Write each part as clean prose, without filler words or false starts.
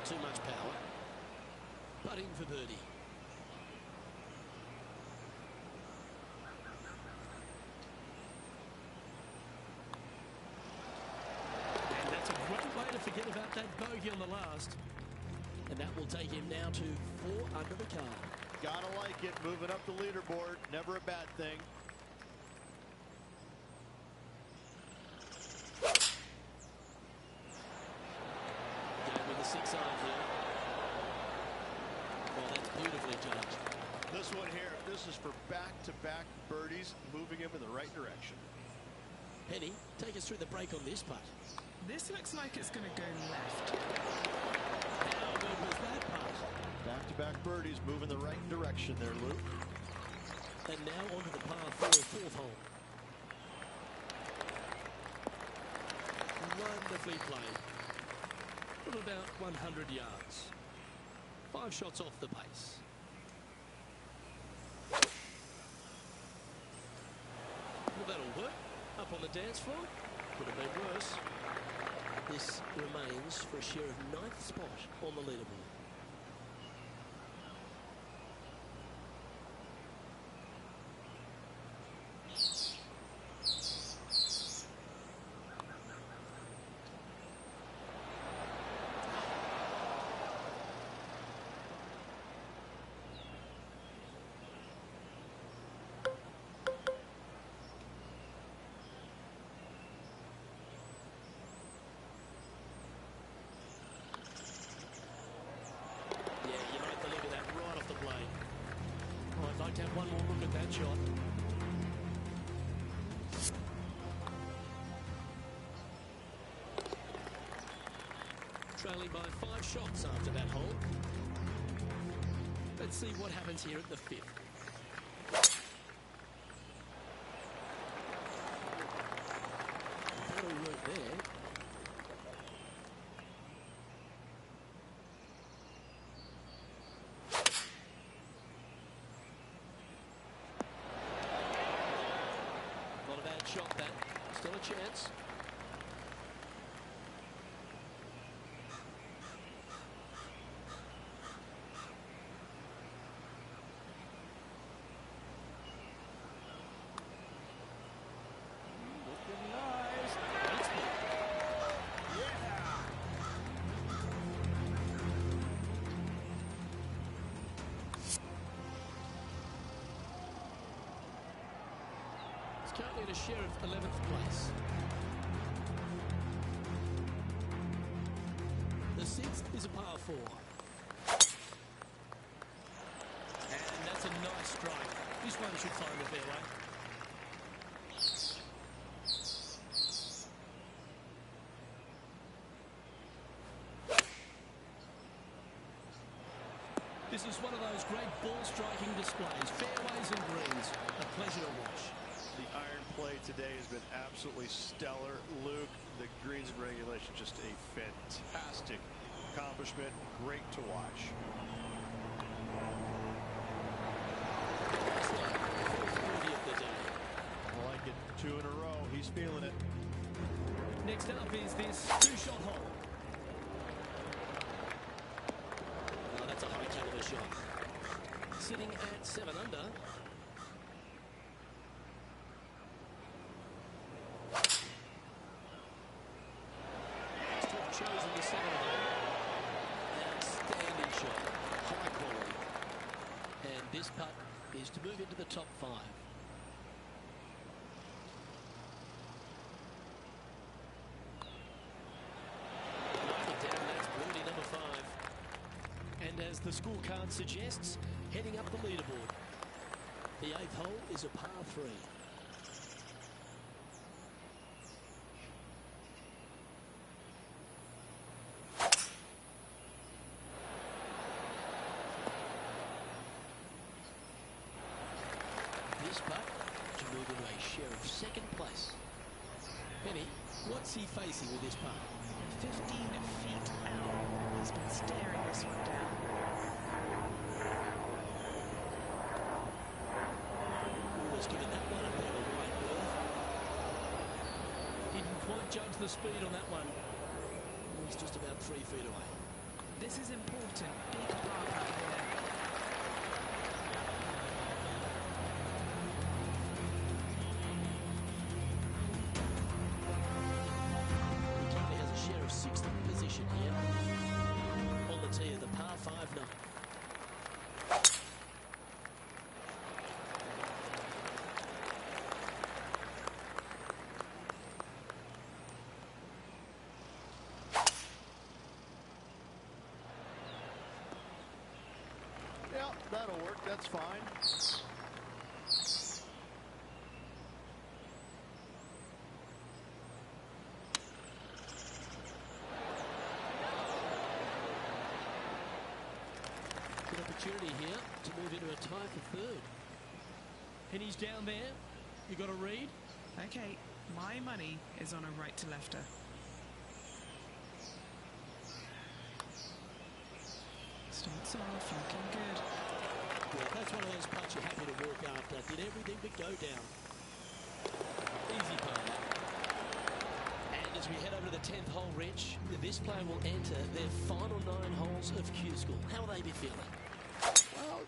too much power. Putting for birdie. And that's a great way to forget about that bogey on the last. And that will take him now to 4 under the car. Gotta like it, moving up the leaderboard. Never a bad thing. Going with the 6-iron here. Well, that's beautifully judged. This one here, this is for back-to-back birdies, moving him in the right direction. Penny, take us through the break on this putt. This looks like it's going to go left. How good was that putt? Back-to-back birdies, moving the right direction there, Luke. And now onto the par 4, 4th hole. Wonderfully played. From about 100 yards. 5 shots off the pace. Well, that'll work. Up on the dance floor. Could have been worse. This remains for a share of 9th spot on the leaderboard. I'd like to have one more look at that shot. Trailing by 5 shots after that hole. Let's see what happens here at the 5th. That'll work there. Shot that. Still a chance. Looking nice. Yeah! Currently at a share of 11th place. The 6th is a par 4. And that's a nice strike. This one should find the fairway. This is one of those great ball striking displays. Fairways and greens. A pleasure to watch. The iron play today has been absolutely stellar. Luke, the greens and regulation, just a fantastic accomplishment. Great to watch. That's like the 4th birdie of the day. I like it. 2 in a row. He's feeling it. Next up is this 2-shot hole. Oh, that's a high caliber shot. Sitting at 7 under. Chosen the 7th hole. Outstanding shot. High quality. And this putt is to move into the top 5. Knock it down. That's birdie number 5. And as the scorecard suggests, heading up the leaderboard. The 8th hole is a par 3. This putt to move into a share of 2nd place. Penny, what's he facing with this putt? 15 feet out. He's been staring this one down. Almost given that one a bit of a wide berth. Didn't quite judge the speed on that one. He's just about 3 feet away. This is important. Big par putt here. He currently has a share of 6th position here on the tee of the par 5 number. Yeah, that'll work. That's fine. Good opportunity here to move into a tie for 3rd. And he's down there. You got a read? Okay, my money is on a right to lefter. Starts off looking good. Yeah, that's one of those putts you're happy to walk after. Did everything but go down. Easy putt. And as we head over to the 10th hole, Rich, this player will enter their final 9 holes of Q School. How will they be feeling? Well,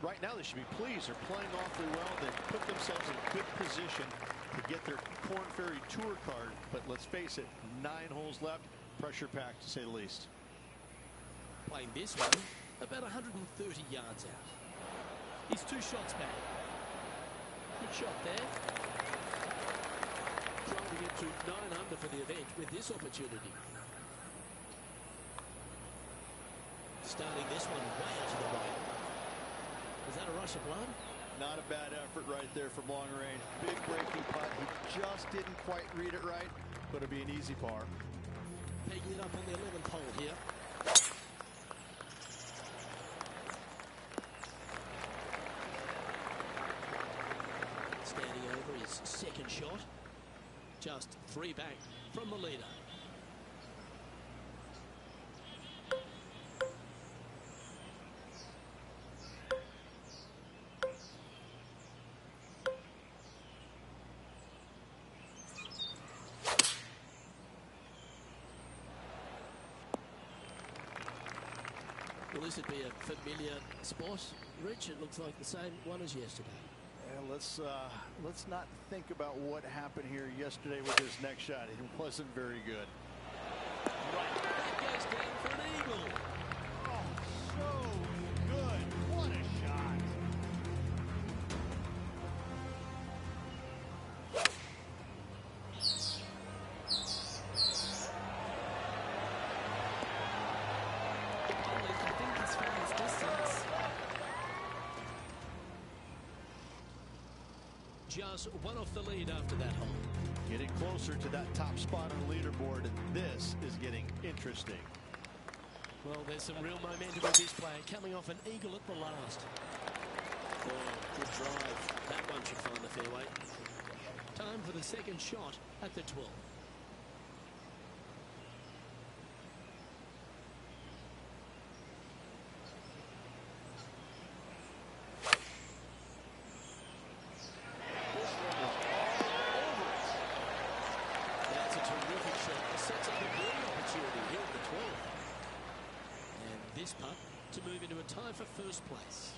right now they should be pleased. They're playing awfully well. They've put themselves in good position to get their Korn Ferry Tour card. But let's face it, 9 holes left. Pressure packed, to say the least. Playing this one about 130 yards out. He's 2 shots back. Good shot there. Trying to get to 9 under for the event with this opportunity. Starting this one way out to the right. Is that a rush of blood? Not a bad effort right there from long range. Big breaking putt. He just didn't quite read it right. Going to be an easy par. Pegging it up on the 11th hole here. Standing over his 2nd shot. Just 3 back from the leader. Well, this would be a familiar spot, Rich. It looks like the same one as yesterday. And let's not think about what happened here yesterday with this next shot. It wasn't very good. Right, that goes down for an eagle. Oh, so good. What a shot. I think he's found his distance. Just 1 off the lead after that hole. Getting closer to that top spot on the leaderboard, and this is getting interesting. Well, there's some real momentum with this player coming off an eagle at the last. Oh, good drive. That one should find the fairway. Time for the 2nd shot at the 12th. That's a terrific shot. It sets up a great opportunity here at the 12th. And this putt to move into a tie for 1st place.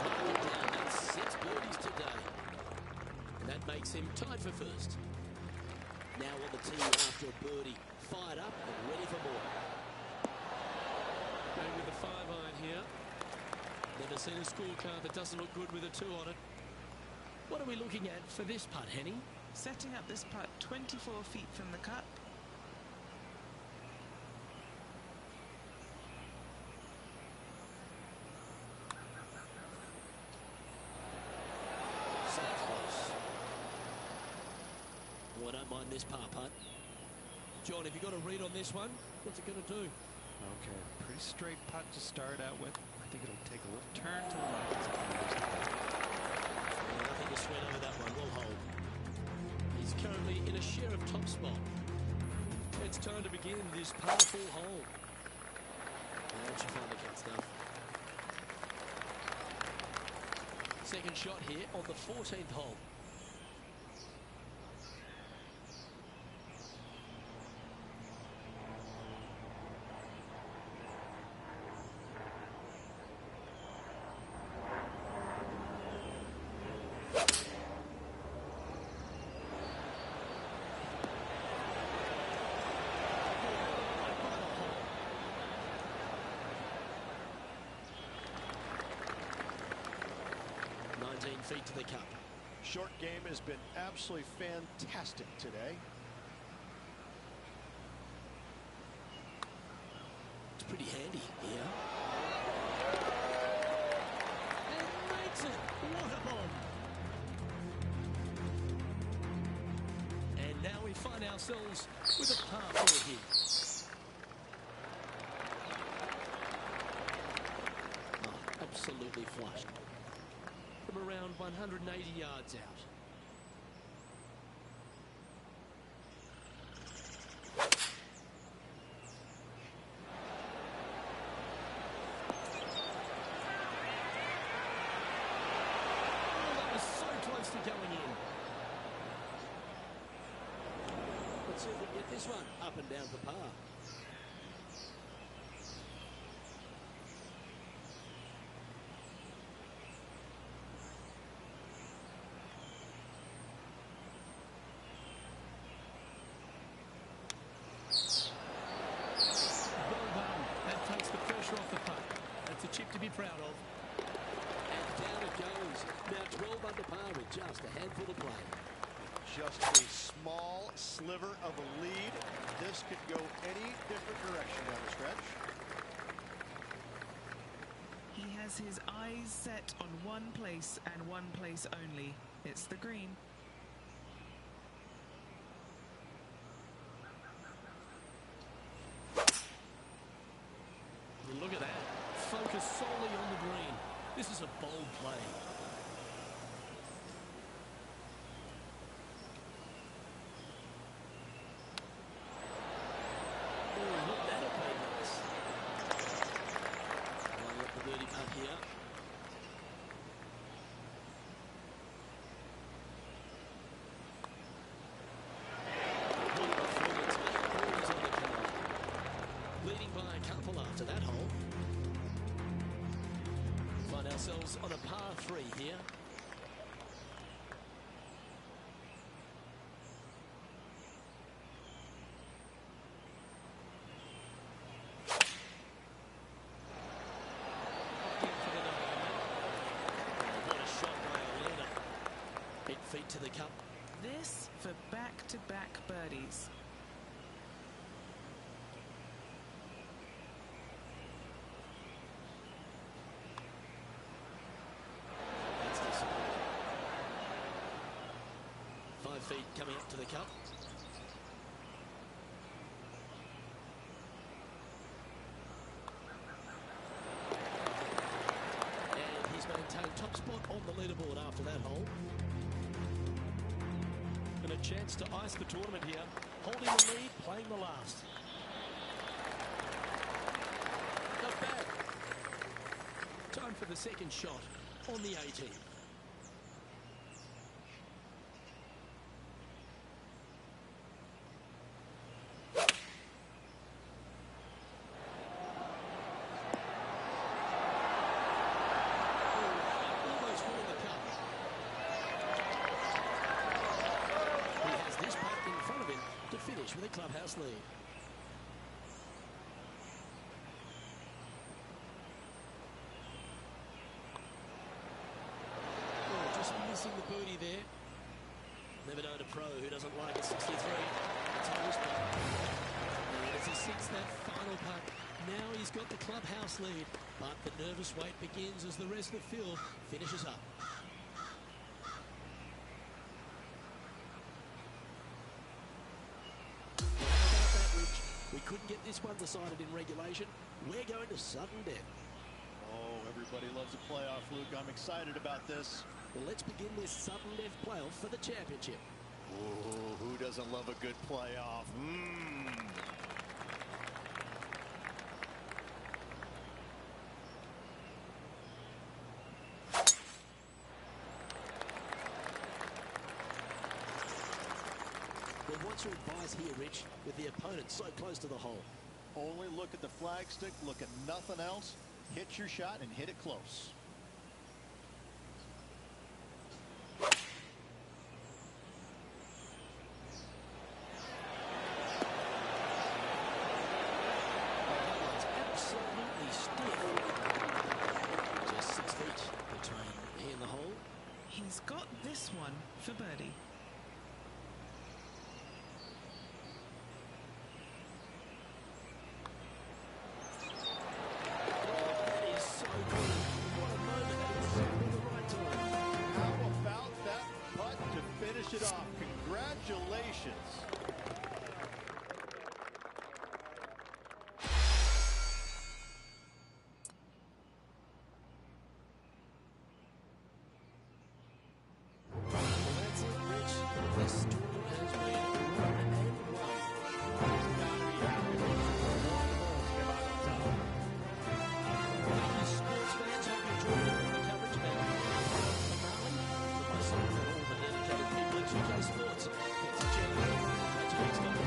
Marking down, that's 6 birdies today. And that makes him tied for 1st. Now on the tee after a birdie. Fired up and ready for more. Going with the 5-iron here. Never seen a scorecard that doesn't look good with a 2 on it. What are we looking at for this putt, Henny? Setting up this putt 24 feet from the cup. So close. Oh, I don't mind this par putt. John, have you got a read on this one? What's it going to do? Okay, pretty straight putt to start out with. I think it'll take a little turn to the left. Nothing to sweat over that one. Will hold. He's currently in a share of top spot. It's time to begin this par 4 hole. Once you find the cut stuff. 2nd shot here on the 14th hole. feet to the cup. Short game has been absolutely fantastic today. It's pretty handy here. And makes it. What a bomb. And now we find ourselves with a par 4 here. Oh, absolutely flushed. From around 180 yards out. To going in. Let's see if we can get this one up and down for par. Well done. That takes the pressure off the putt. That's a chip to be proud of. Down it goes. Now 12 under par with just a handful to play. Just a small sliver of a lead. This could go any different direction down the stretch. He has his eyes set on one place and one place only. It's the green. Look at that. Focus solely on the green. This is a bold play. Oh, look, that'll play nice. Lining up the birdie putt here. Good performance, mate. Birdies on the card. Leading by a couple after that hole. Find ourselves on a par 3 here. What a shot by Alena. 8 feet to the cup. This for back-to-back birdies. That's disappointing. 5 feet coming up to the cup. And he's maintained top spot on the leaderboard after that hole. And a chance to ice the tournament here. Holding the lead, playing the last. Not bad. Time for the second shot on the 18th. Almost winning the cup. He has this putt in front of him to finish with a clubhouse lead. Just missing the birdie there. Never known a pro who doesn't like a 63. That's how this putt. And as he sinks that final putt, now he's got the clubhouse lead. But the nervous wait begins as the rest of the field finishes up. How about that, Rich? We couldn't get this one decided in regulation. We're going to sudden death. Oh, everybody loves a playoff, Luke. I'm excited about this. Well, let's begin this sudden death playoff for the championship. Oh, who doesn't love a good playoff? Well, what's your advice here, Rich, with the opponent so close to the hole? Only look at the flagstick, look at nothing else. Hit your shot and hit it close. It's absolutely stiff. Just 6 feet between he and the hole. He this one for birdie. That is so good. What a moment. That is at the right time. How about that putt to finish it off? Congratulations. Well, that's it, Rich. This tournament has been run and won. Sports fans, hope you enjoyed the coverage of our finale. For myself and all the dedicated people at 2K Sports, it's Jamie. Until next time.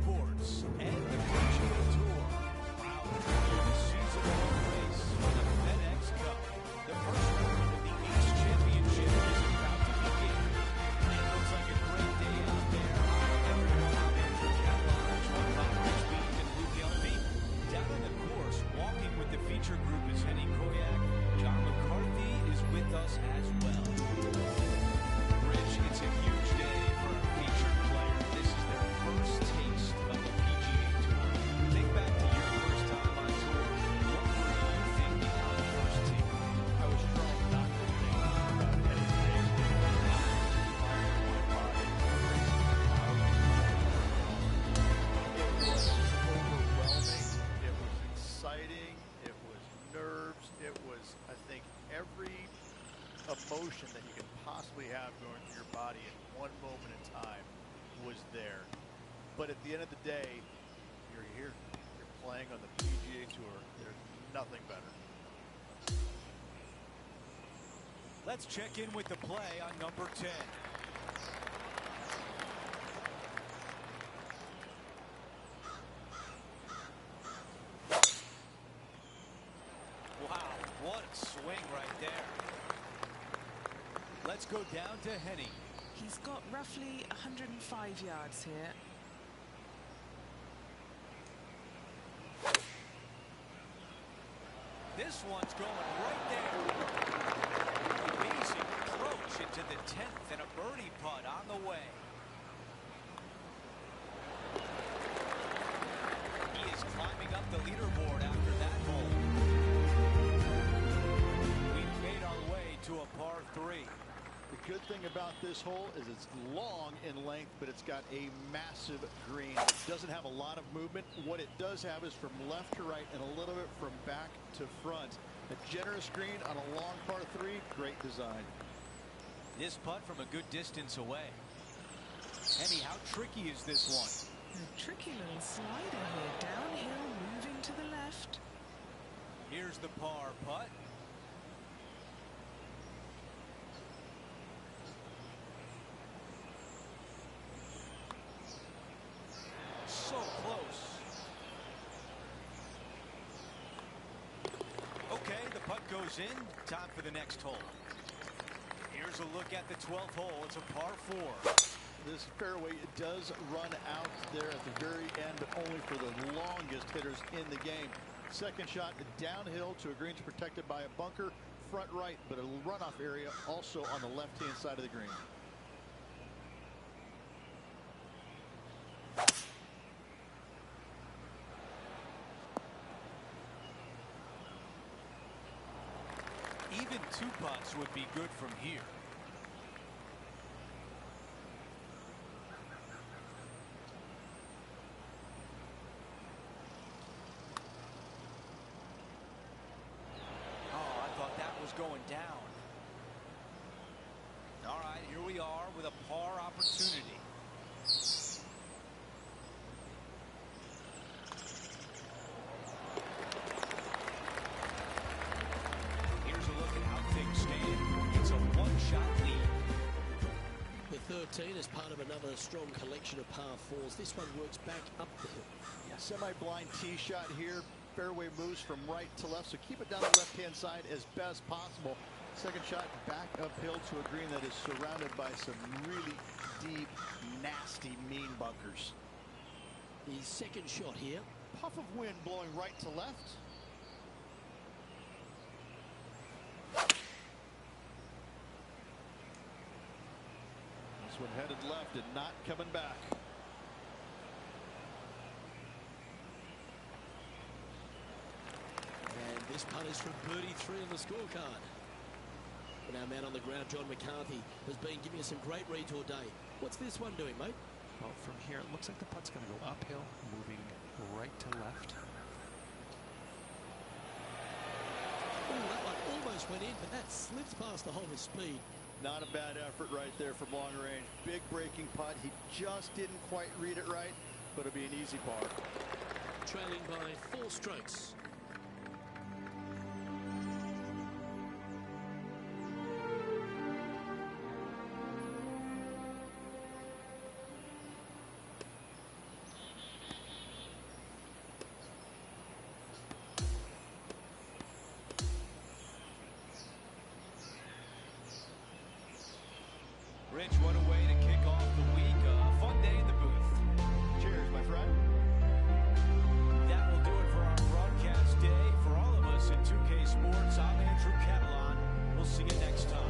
Motorsports and the PGA Tour. Round 2 of the season-long race for the FedEx Cup. The first round of the Ace Championship is about to begin. It looks like a great day out there. Everyone, I'm Andrew Catalan, joined by Rich Beek and Luke Elby. Down on the course, walking with the feature group is Henning Koyak. John McCarthy is with us as well. Rich, it's a huge day for a featured player. This is their first taste of the PGA Tour. Think back to your first time on tour. What were you thinking on the first tee? I was trying not to think about anything. It was overwhelming. It was exciting. It was nerves. It was, I think, every emotion that you can possibly have going through your body in one moment in time was there. But at the end of the day, you're here. You're playing on the PGA Tour. There's nothing better. Let's check in with the play on number 10. Wow, what a swing right there. Let's go down to Henning. He's got roughly 105 yards here. This one's going right there. Amazing approach into the 10th and a birdie putt on the way. He is climbing up the leaderboard after that hole. We've made our way to a par 3. The good thing about this hole is it's long in length, but it's got a massive green. It doesn't have a lot of movement. What it does have is from left to right and a little bit from back to front. A generous green on a long par 3. Great design. This putt from a good distance away. Henny, how tricky is this one? A tricky little slider here. Downhill, moving to the left. Here's the par putt. So close. Okay, the putt goes in. Time for the next hole. Here's a look at the 12th hole. It's a par 4. This fairway does run out there at the very end, but only for the longest hitters in the game. Second shot downhill to a green protected by a bunker, front right, but a runoff area also on the left-hand side of the green. Even 2 putts would be good from here. Oh, I thought that was going down. All right, here we are with a par opportunity. It's a one-shot lead. The 13 is part of another strong collection of par 4s. This one works back up the hill. Yeah, semi-blind tee shot here. Fairway moves from right to left, so keep it down the left-hand side as best possible. Second shot back uphill to a green that is surrounded by some really deep, nasty, mean bunkers. The second shot here. Puff of wind blowing right to left. This one headed left and not coming back. And this putt is from birdie 3 on the scorecard. And our man on the ground, John McCarthy, has been giving us some great reads all day. What's this one doing, mate? Well, from here, it looks like the putt's going to go uphill, moving right to left. Oh, that one almost went in, but that slipped past the hole with speed. Not a bad effort right there from long range. Big breaking putt. He just didn't quite read it right, but it'll be an easy par. Trailing by 4 strokes. Mitch, what a way to kick off the week. A fun day in the booth. Cheers, my friend. That will do it for our broadcast day. For all of us at 2K Sports, I'm Andrew Catalan. We'll see you next time.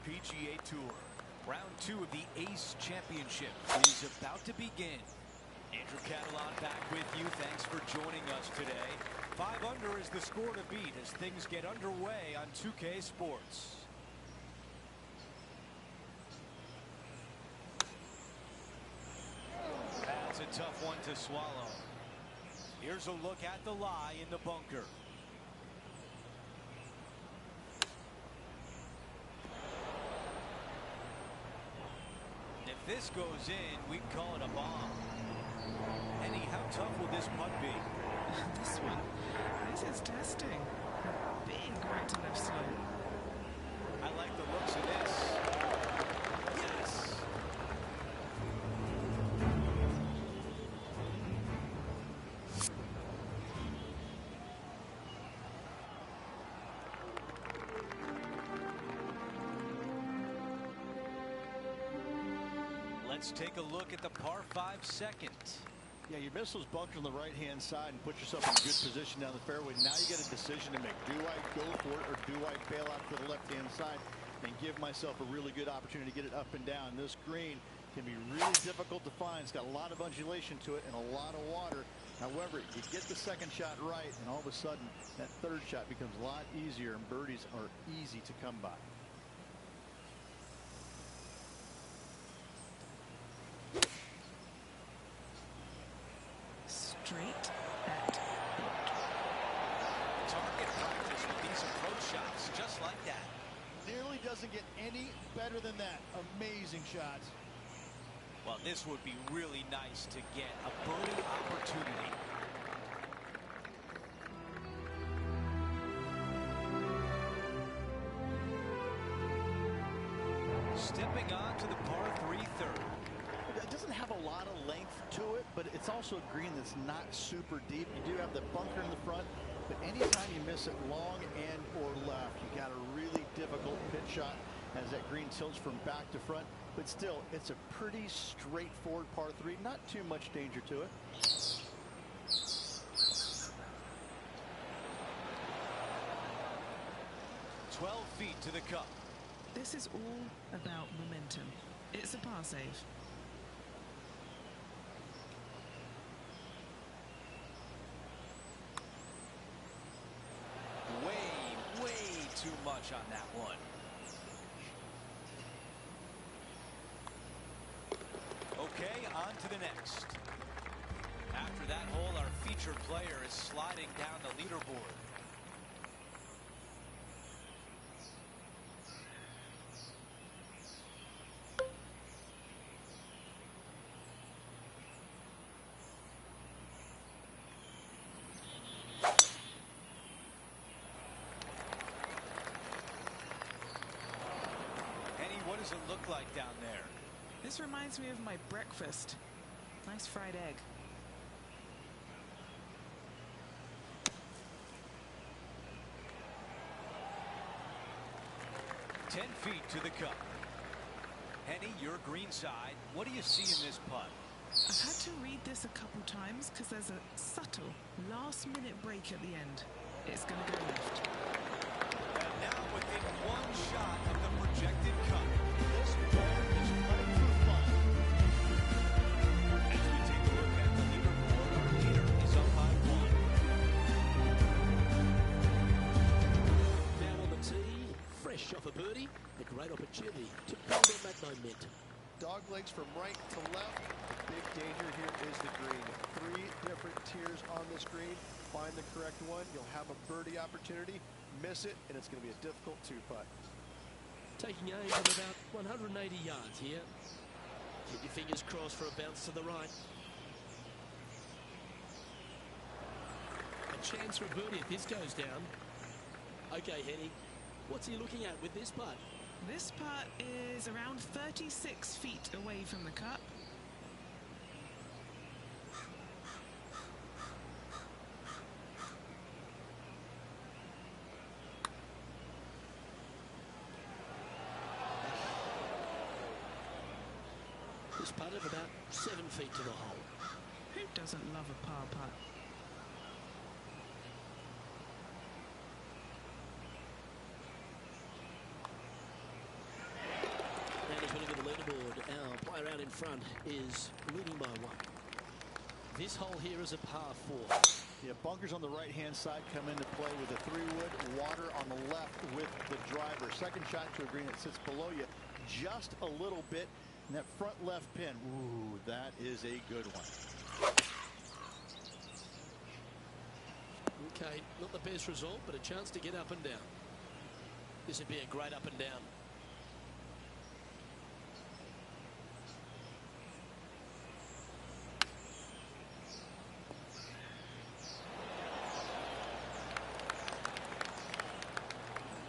PGA Tour. Round 2 of the Ace Championship is about to begin. Andrew Catalan back with you. Thanks for joining us today. 5 under is the score to beat as things get underway on 2K Sports. That's a tough one to swallow. Here's a look at the lie in the bunker. If this goes in, we'd call it a bomb. Henny, how tough will this putt be? This is testing. Big right to left slope. I like the looks of this. Yes! Let's take a look at the par 5 second. Yeah, you miss those bunkers on the right-hand side and put yourself in a good position down the fairway. Now you get a decision to make. Do I go for it or do I bail out to the left-hand side and give myself a really good opportunity to get it up and down? This green can be really difficult to find. It's got a lot of undulation to it and a lot of water. However, you get the second shot right, and all of a sudden, that third shot becomes a lot easier, and birdies are easy to come by. Straight at Target practice with these approach shots just like that. Nearly doesn't get any better than that. Amazing shots. Well, this would be really nice to get a birdie opportunity. Stepping on to the par 3 third. It doesn't have a lot of length to it, but it's also a green that's not super deep. You do have the bunker in the front, but anytime you miss it long and or left, you got a really difficult pitch shot as that green tilts from back to front. But still, it's a pretty straightforward par 3. Not too much danger to it. "12 feet to the cup." This is all about momentum. It's a par save. Way too much on that one. Okay, on to the next. After that hole, our featured player is sliding down the leaderboard. What does it look like down there? This reminds me of my breakfast. Nice fried egg. "10 feet to the cup." Henny, your green side. What do you see in this putt? I've had to read this a couple times because there's a subtle last-minute break at the end. It's going to go left. And now within 1 shot of the projected cut. This player is putting through fun. As we take a look at the leaderboard, our leader is up by 1. Now on the tee, fresh off a birdie, a great opportunity to build on that momentum. Dog legs from right to left. The big danger here is the green. 3 different tiers on this green. Find the correct one. You'll have a birdie opportunity. Miss it, and it's going to be a difficult 2-putt. Taking aim at about 180 yards here. Keep your fingers crossed for a bounce to the right. A chance for a birdie if this goes down. Okay, Henny, what's he looking at with this putt? This putt is around 36 feet away from the cup. This putt of about 7 feet to the hole. Who doesn't love a par putt? out in front is leading by 1. This hole here is a par 4. Yeah, bunkers on the right-hand side come into play with a 3-wood, water on the left with the driver. Second shot to a green that sits below you just a little bit. And that front left pin, ooh, that is a good one. Okay, not the best result, but a chance to get up and down. This would be a great up and down.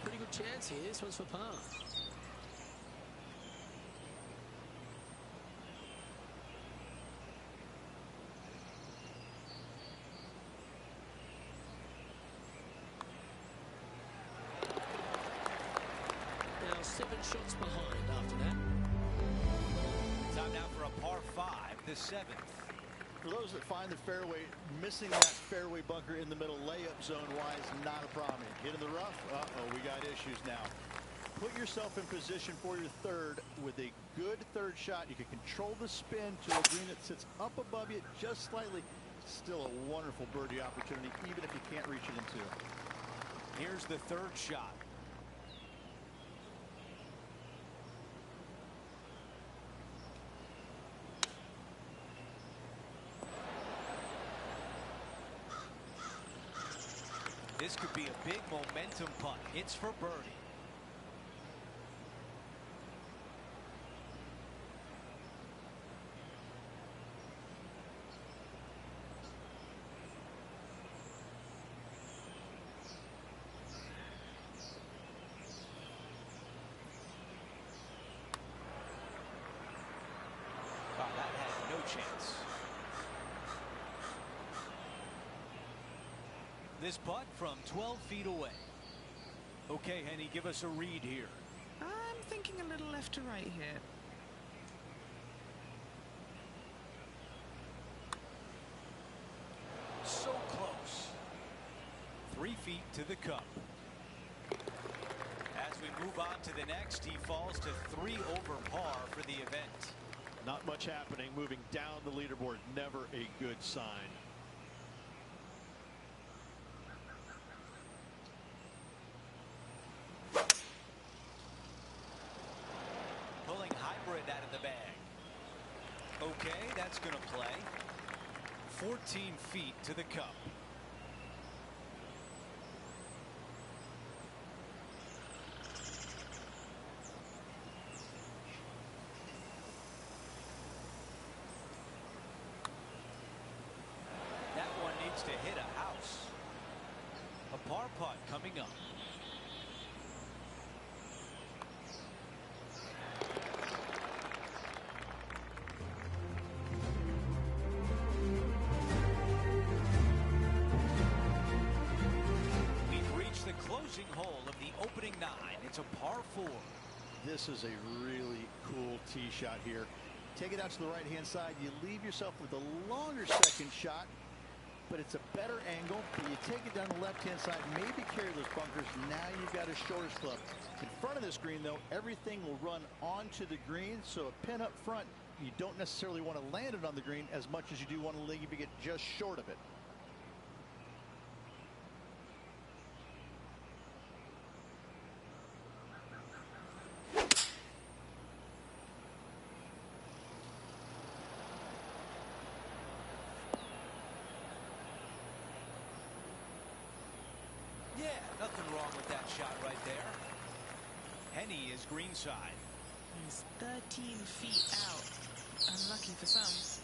Pretty good chance here. This one's for par. Now 7 shots behind after that. Time now for a par 5, the 7th. For those that find the fairway, missing that fairway bunker in the middle layup zone wise, not a problem. Hit in the rough, uh-oh, we got issues now. Put yourself in position for your third with a good third shot. You can control the spin to a green that sits up above you just slightly. Still a wonderful birdie opportunity, even if you can't reach it in 2. Here's the third shot. This could be a big momentum putt. It's for birdie. Wow, that had no chance. This putt from 12 feet away. Okay, Henny, give us a read here. I'm thinking a little left to right here. So close. 3 feet to the cup. As we move on to the next, he falls to 3 over par for the event. Not much happening moving down the leaderboard. Never a good sign. Pulling hybrid out of the bag. Okay, that's going to play. 14 feet to the cup. That one needs to hit a house. A par putt coming up. We've reached the closing hole of the opening 9. It's a par 4. This is a really cool tee shot here. Take it out to the right hand side. You leave yourself with a longer second shot, but it's a better angle. But you take it down the left hand side, maybe carry those bunkers. Now you've got a shorter club. In front of this green, though, everything will run onto the green. So a pin up front, you don't necessarily want to land it on the green as much as you do want to leave it just short of it. Yeah, nothing wrong with that shot right there. Henny is greenside. He's 13 feet out. Unlucky for some.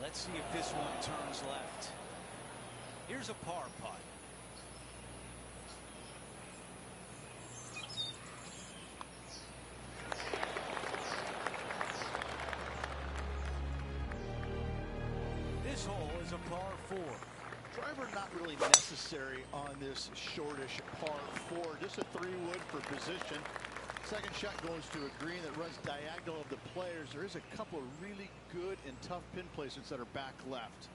Let's see if this one turns left. Here's a par putt. This hole is a par 4. Driver not really necessary on this shortish par 4. Just a 3-wood for position. Second shot goes to a green that runs diagonal of the players. There is a couple of really good and tough pin placements that are back left.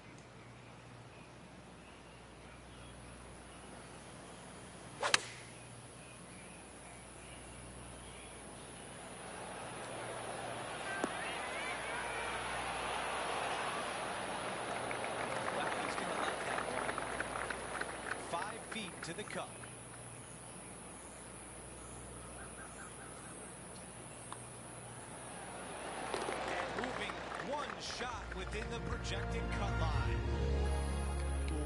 to the cup. And moving one shot within the projected cut line.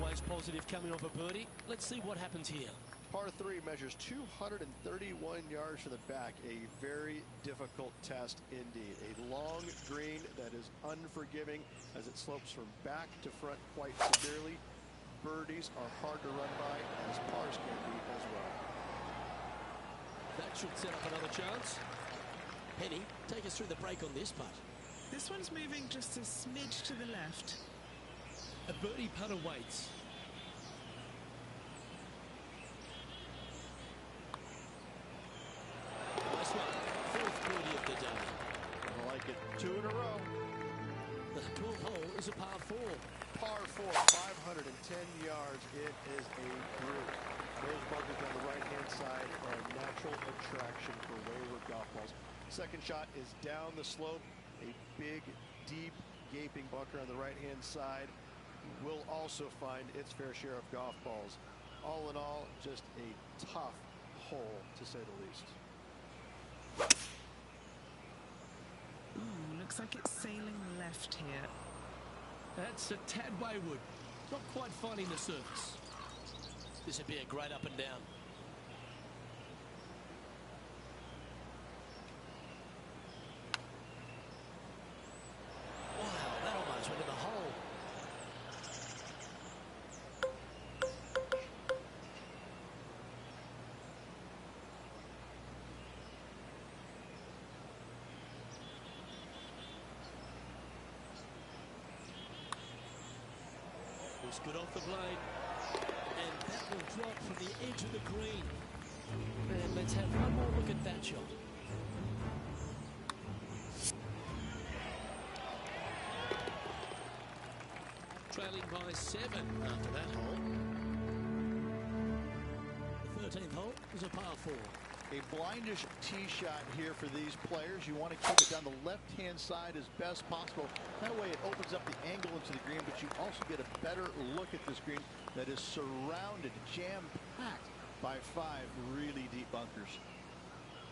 Always positive coming off a birdie. Let's see what happens here. Par 3 measures 231 yards from the back. A very difficult test indeed. A long green that is unforgiving as it slopes from back to front quite severely. Birdies are hard to run by, as pars can be as well. That should set up another chance. Penny, take us through the break on this putt. This one's moving just a smidge to the left. A birdie putt awaits. Nice one. Fourth birdie of the day. I like it. 2 in a row. The 12th hole is a par 4. Par 4, 510 yards. It is a brute. Those bunkers on the right-hand side are a natural attraction for wayward golf balls. Second shot is down the slope. A big, deep, gaping bunker on the right-hand side will also find its fair share of golf balls. All in all, just a tough hole, to say the least. Ooh, looks like it's sailing left here. That's a tad wayward. Not quite finding the surface. This would be a great up and down. Wow, that almost went in the hole. It was good off the blade. And that will drop from the edge of the green. And let's have one more look at that shot. Trailing by 7 after that hole. The 13th hole is a par 4. A blindish tee shot here for these players. You want to keep it down the left-hand side as best possible. That way it opens up the angle into the green, but you also get a better look at this green that is surrounded, jam-packed by 5 really deep bunkers.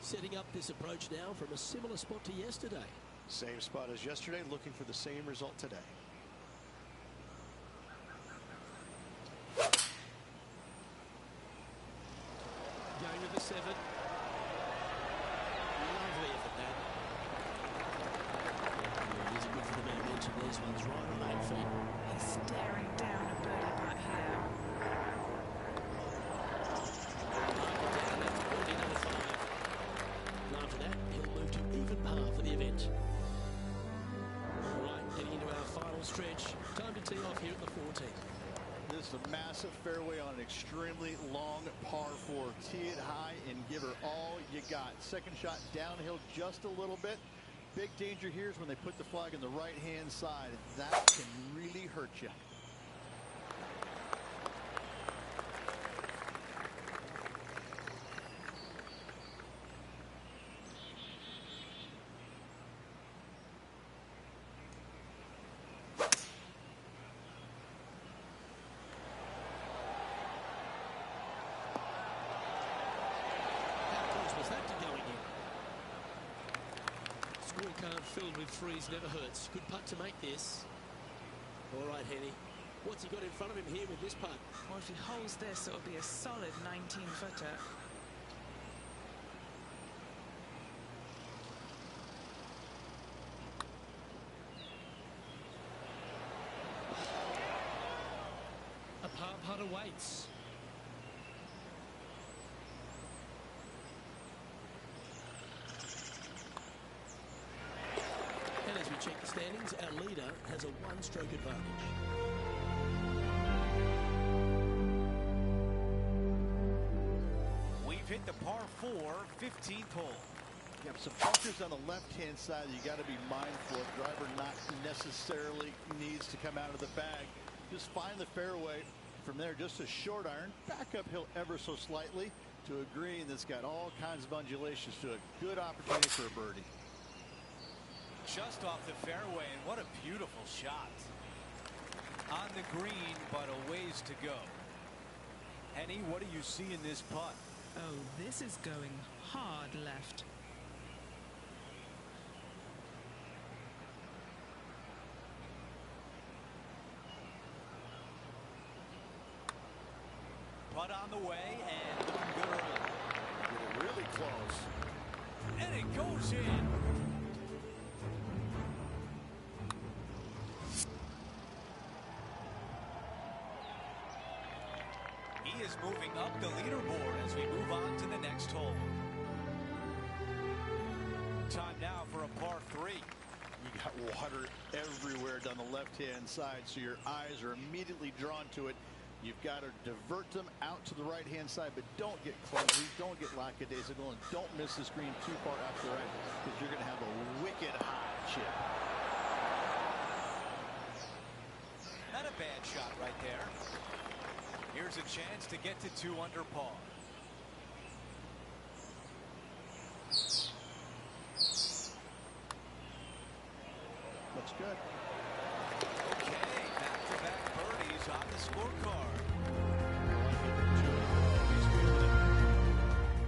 Setting up this approach now from a similar spot to yesterday. Same spot as yesterday, looking for the same result today. Going with the 7. Lovely effort that. It is good for the momentum. These ones right on 8 feet. He's staring down a birdie putt here. Down at birdie number 5. And after that, he'll move to even par for the event. All right, heading into our final stretch. Time to tee off here at the 14th. This is a massive fairway on an extremely long par 4. Tee it high and give her all you got. Second shot downhill just a little bit. Big danger here is when they put the flag on the right-hand side. That can really hurt you. Was that to going in? Scorecard filled with threes never hurts. Good putt to make this. All right, Henny. What's he got in front of him here with this putt? Well, if he holds this, it'll be a solid 19-footer. A par putt awaits. And as we check the standings, our leader has a 1-stroke advantage. We've hit the par 4 15th hole. You have some bunkers on the left-hand side that you got to be mindful of. Driver not necessarily needs to come out of the bag. Just find the fairway. From there, just a short iron, back uphill ever so slightly to a green that's got all kinds of undulations to it. Good opportunity for a birdie. Just off the fairway, and what a beautiful shot. On the green, but a ways to go. Henny, what do you see in this putt? Oh, this is going hard left. Putt on the way and looking good early. Get it really close. And it goes in. He is moving up the leaderboard as we move on to the next hole. Time now for a par 3. You got water everywhere down the left-hand side, so your eyes are immediately drawn to it. You've got to divert them out to the right-hand side, but don't get clumsy, don't get lackadaisical, and don't miss the screen too far out to the right, because you're going to have a wicked high chip. Not a bad shot right there. Here's a chance to get to 2 under par. Looks good. Okay, back-to-back birdies on the scorecard.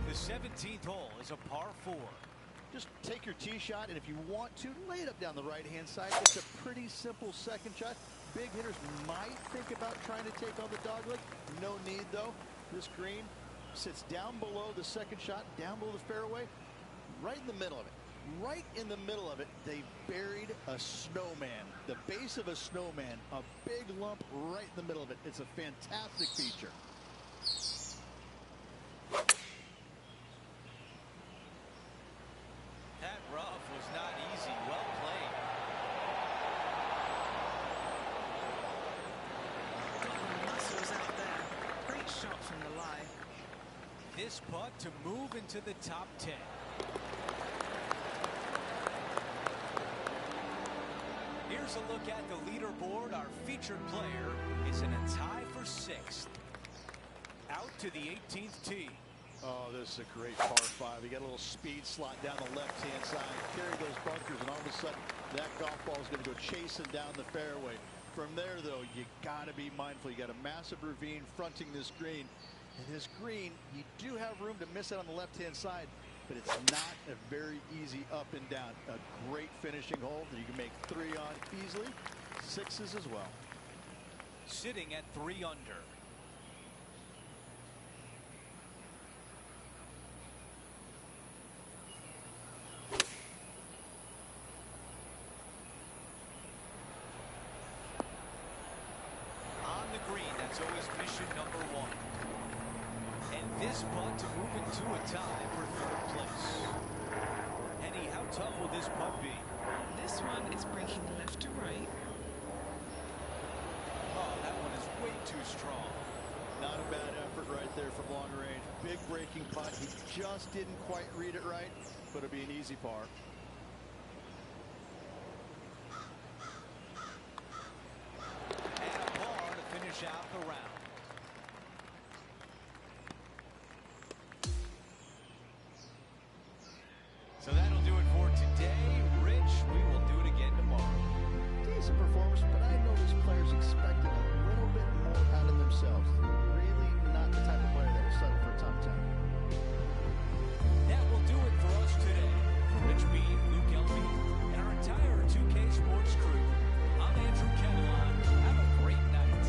The 17th hole is a par 4. Just take your tee shot, and if you want to, lay it up down the right-hand side. It's a pretty simple second shot. Big hitters might think about trying to take on the dogleg. No need, though. This green sits down below the second shot, down below the fairway, right in the middle of it. Right in the middle of it, they buried a snowman. The base of a snowman, a big lump right in the middle of it. It's a fantastic feature. That rough was not easy. Well played. Got the muscles out there. Great shot from the lie. This putt to move into the top 10. Here's a look at the leaderboard. Our featured player is in a tie for 6th. Out to the 18th tee. Oh, this is a great par 5. You got a little speed slot down the left-hand side. Carry those bunkers, and all of a sudden, that golf ball is going to go chasing down the fairway. From there, though, you got to be mindful. You got a massive ravine fronting this green. And this green, you do have room to miss it on the left-hand side, but it's not a very easy up and down. A great finishing hole that you can make 3 on easily. 6s as well. Sitting at 3 under. On the green, that's always mission number 1. And this putt to move into a tie for 3rd place. Henny, how tough will this putt be? This one is breaking left to right. Oh, that one is way too strong. Not a bad effort right there from long range. Big breaking putt. He just didn't quite read it right, but it'll be an easy par. And a par to finish out the round. So that'll do it for today. Rich, we will do it again tomorrow. Decent performance, but I know this player's expecting a little bit more out of themselves. Really not the type of player that will settle for a top 10. That will do it for us today. For Rich Bean, Luke Elby, and our entire 2K Sports crew, I'm Andrew Catalan. Have a great night.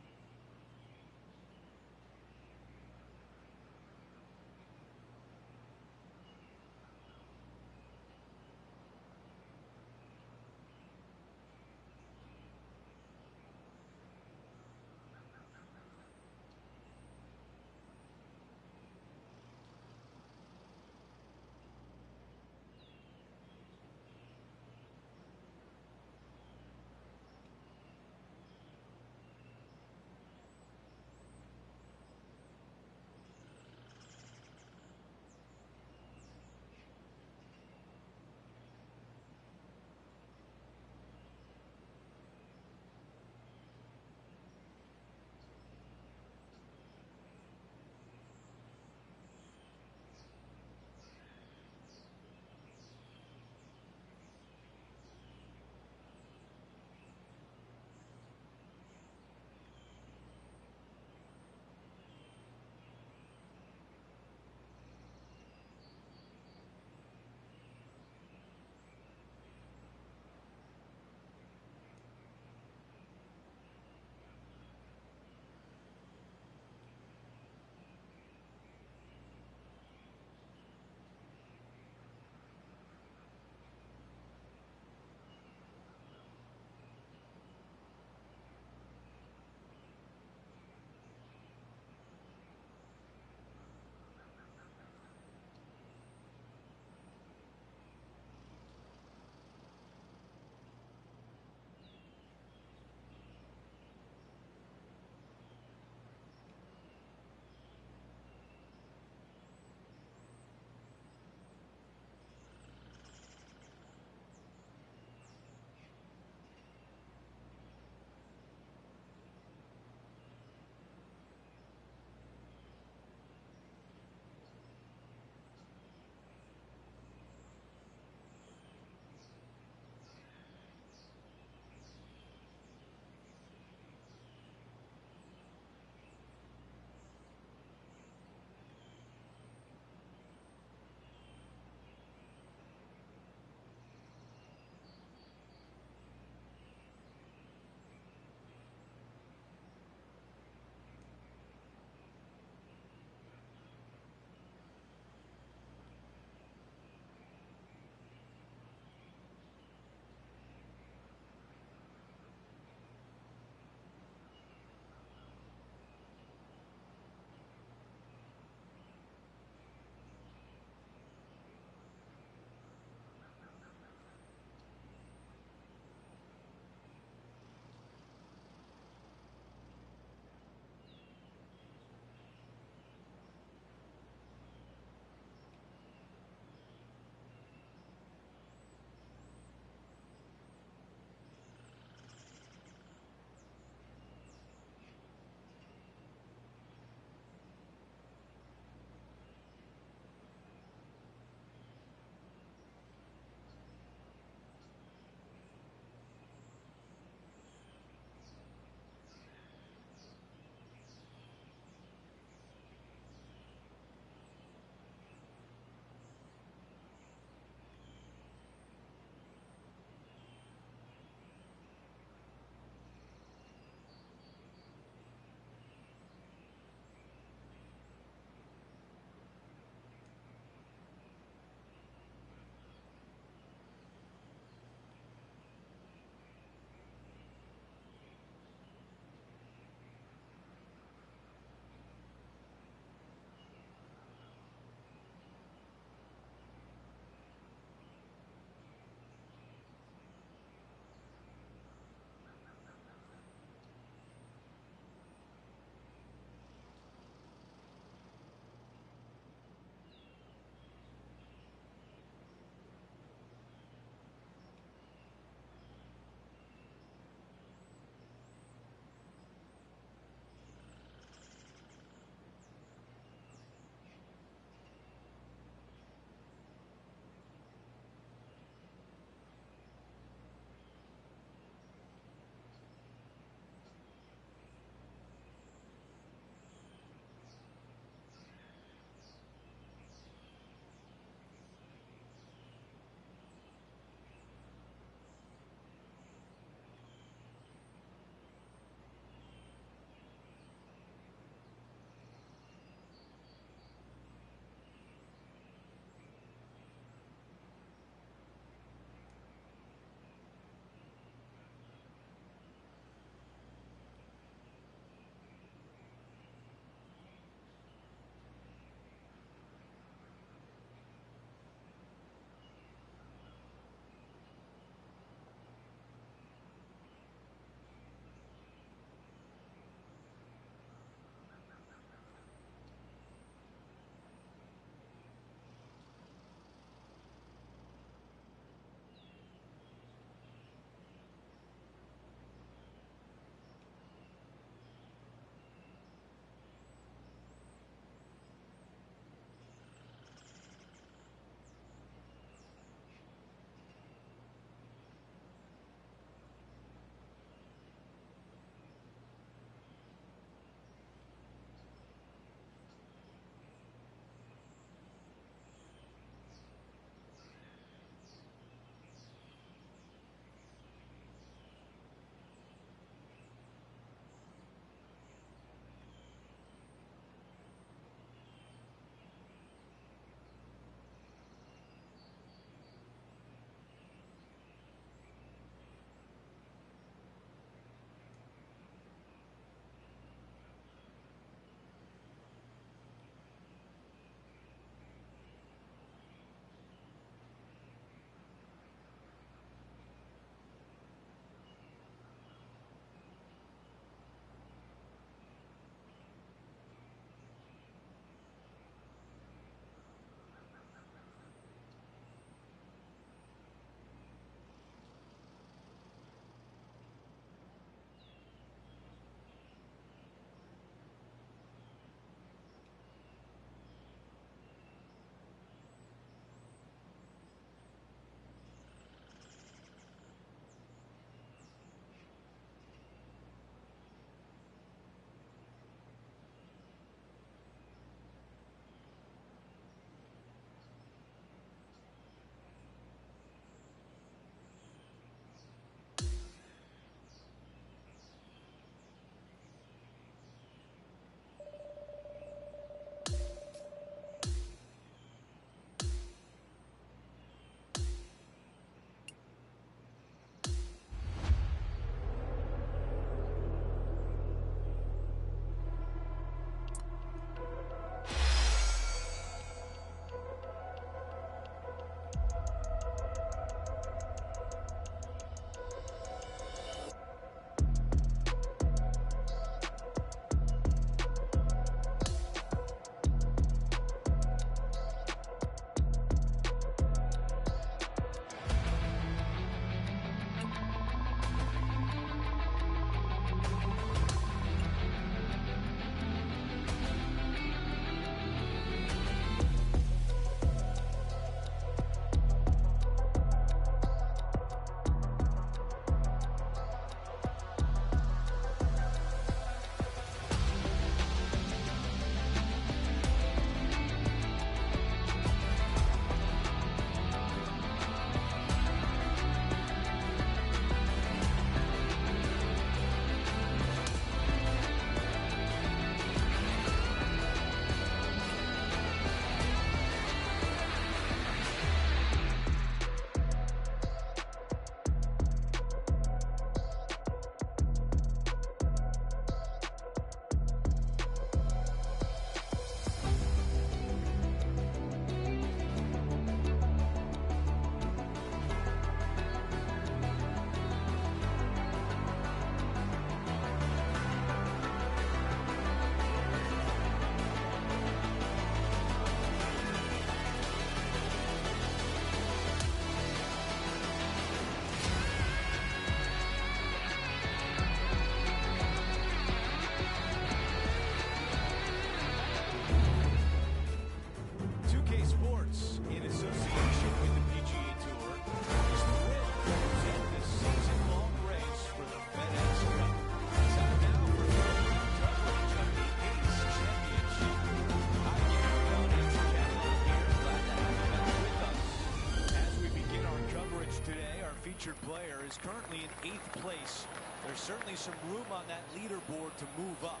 featured player is currently in 8th place. There's certainly some room on that leaderboard to move up.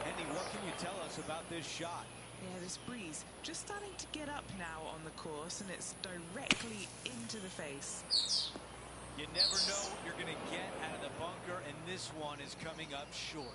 Andy, what can you tell us about this shot? Yeah, this breeze just starting to get up now on the course, and it's directly into the face. You never know what you're going to get out of the bunker, and this one is coming up short.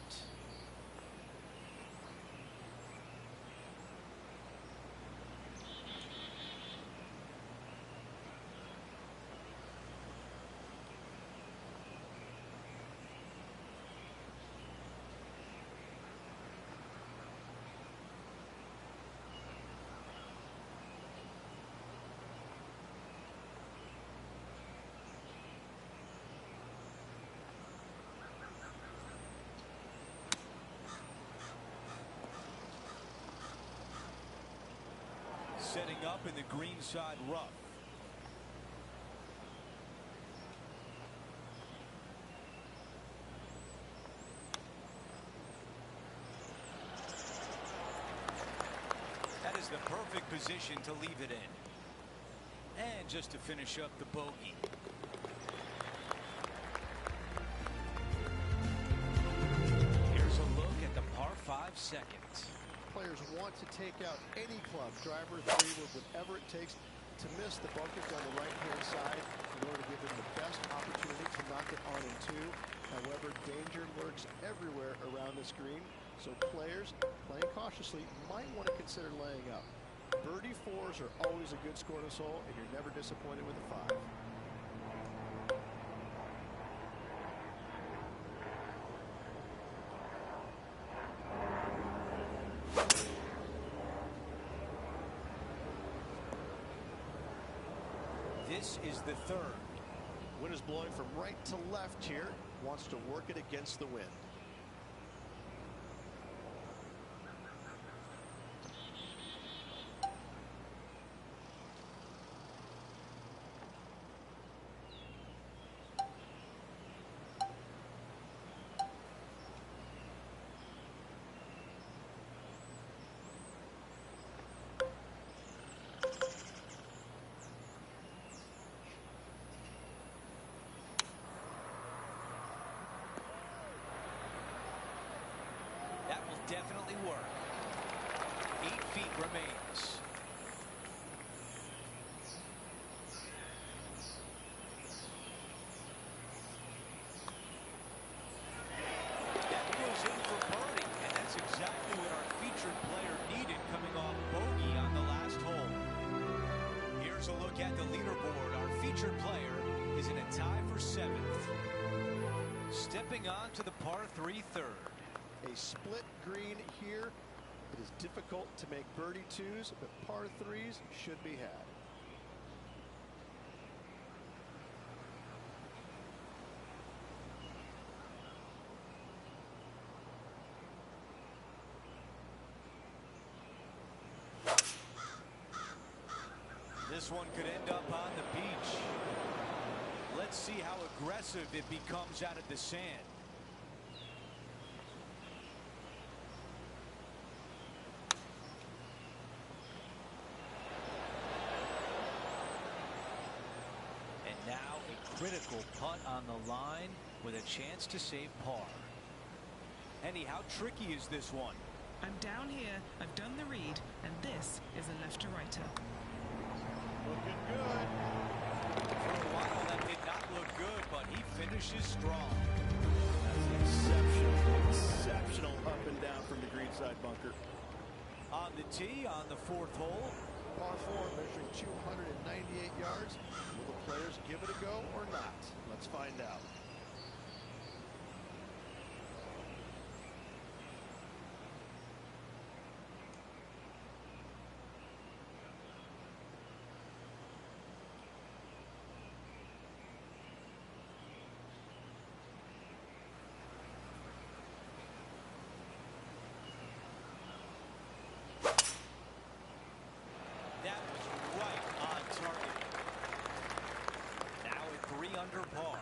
Setting up in the greenside rough. That is the perfect position to leave it in. And just to finish up the bogey. Here's a look at the par 5 second. Players want to take out any club, driver, three, with whatever it takes to miss the bunkers on the right-hand side in order to give them the best opportunity to knock it on in 2. However, danger lurks everywhere around this green, so players playing cautiously might want to consider laying up. Birdie 4s are always a good score this hole, and you're never disappointed with a 5. This is the 3rd. Wind is blowing from right to left here. Wants to work it against the wind. That will definitely work. 8 feet remains. That goes in for birdie, and that's exactly what our featured player needed coming off bogey on the last hole. Here's a look at the leaderboard. Our featured player is in a tie for 7th. Stepping on to the par 3 3rd. A split green here. It is difficult to make birdie 2s, but par 3s should be had. This one could end up on the beach. Let's see how aggressive it becomes out of the sand. Now a critical putt on the line with a chance to save par. Andy, how tricky is this one? I'm down here, I've done the read, and this is a left to righter. Looking good. For a while that did not look good, but he finishes strong. That's an exceptional up and down from the greenside bunker. On the tee on the 4th hole. Par 4 measuring 298 yards. Will the players give it a go or not? Let's find out. That was right on target. Now at 3 under par.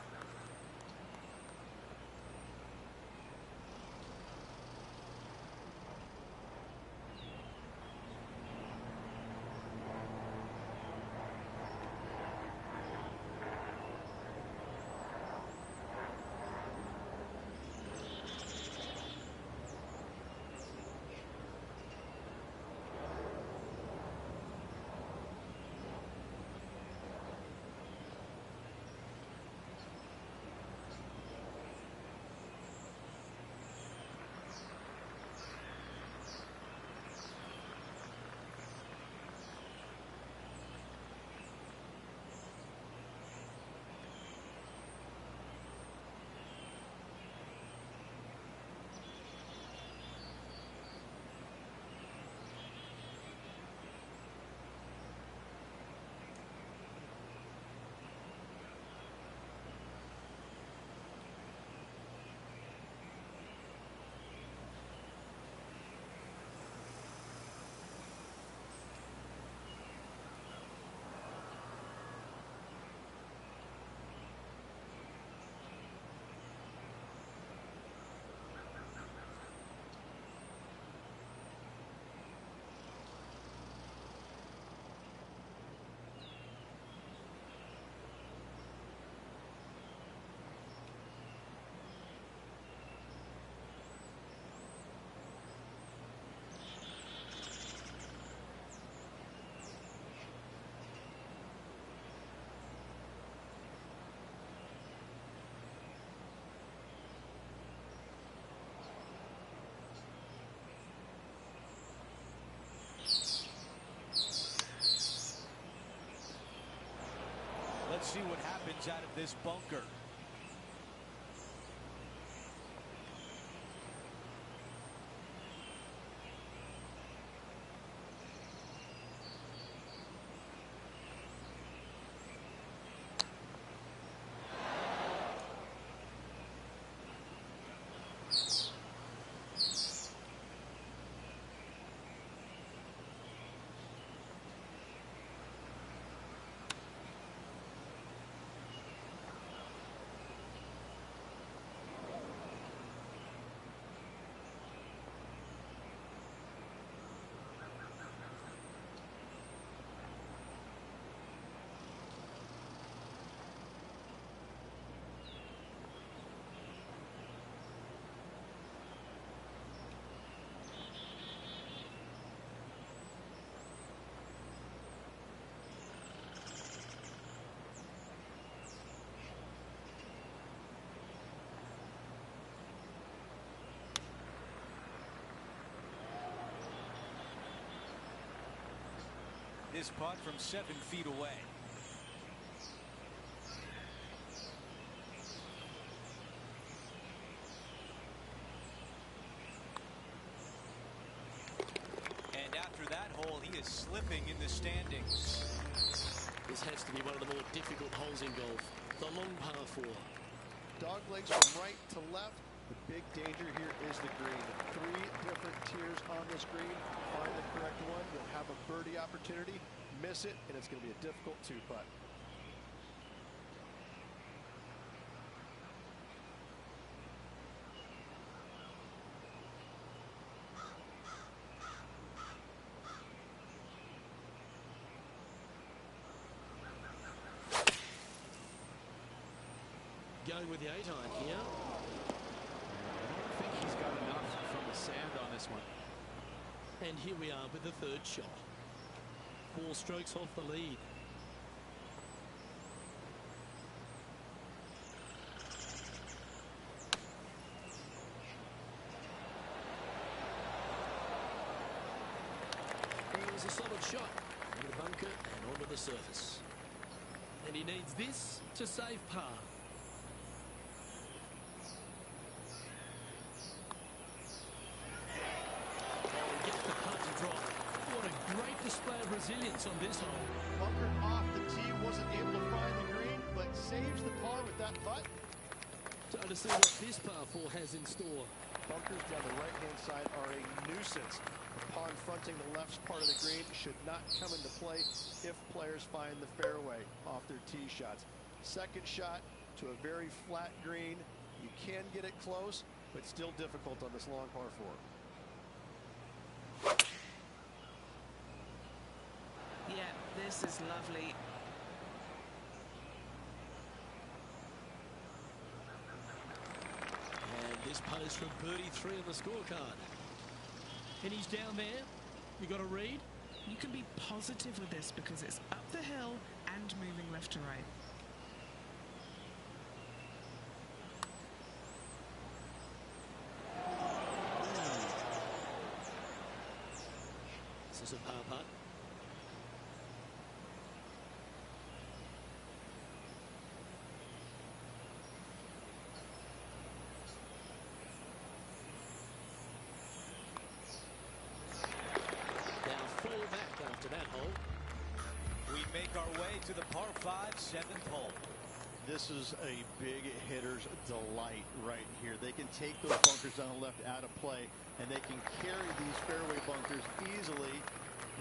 Let's see what happens out of this bunker. This putt from 7 feet away. And after that hole, he is slipping in the standings. This has to be one of the more difficult holes in golf. The long par 4. Dog legs from right to left. The big danger here is the green. 3 different tiers on this green. Find the correct one. You'll have a birdie opportunity. Miss it, and it's going to be a difficult 2-putt. Going with the 8-iron here. I think he's got enough from the sand on this one. And here we are with the 3rd shot. 4 strokes off the lead. It was a solid shot. Into the bunker and onto the surface. And he needs this to save par. Display of resilience on this hole. Bunker off the tee, wasn't able to find the green, but saves the par with that putt. Time to see what this par 4 has in store. Bunkers down the right-hand side are a nuisance. The pond fronting the left part of the green should not come into play if players find the fairway off their tee shots. Second shot to a very flat green. You can get it close, but still difficult on this long par 4. Yeah, this is lovely. And this putt is from birdie 3 on the scorecard. And he's down there. You got a read? You can be positive with this because it's up the hill and moving left to right. This is a par putt. After that hole, We make our way to the par 5 7th hole. This is a big hitter's delight right here. They can take those bunkers on the left out of play, and they can carry these fairway bunkers easily.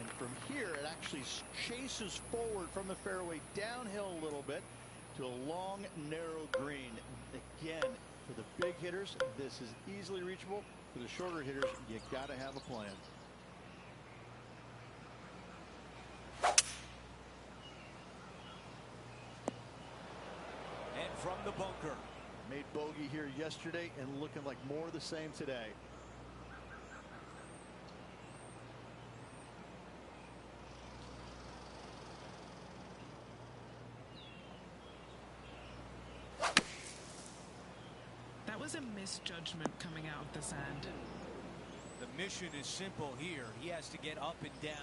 And from here, it actually chases forward from the fairway downhill a little bit to a long, narrow green. Again, for the big hitters, this is easily reachable. For the shorter hitters, you got to have a plan. And from the bunker. Made bogey here yesterday and looking like more of the same today. That was a misjudgment coming out of the sand. The mission is simple here. He has to get up and down.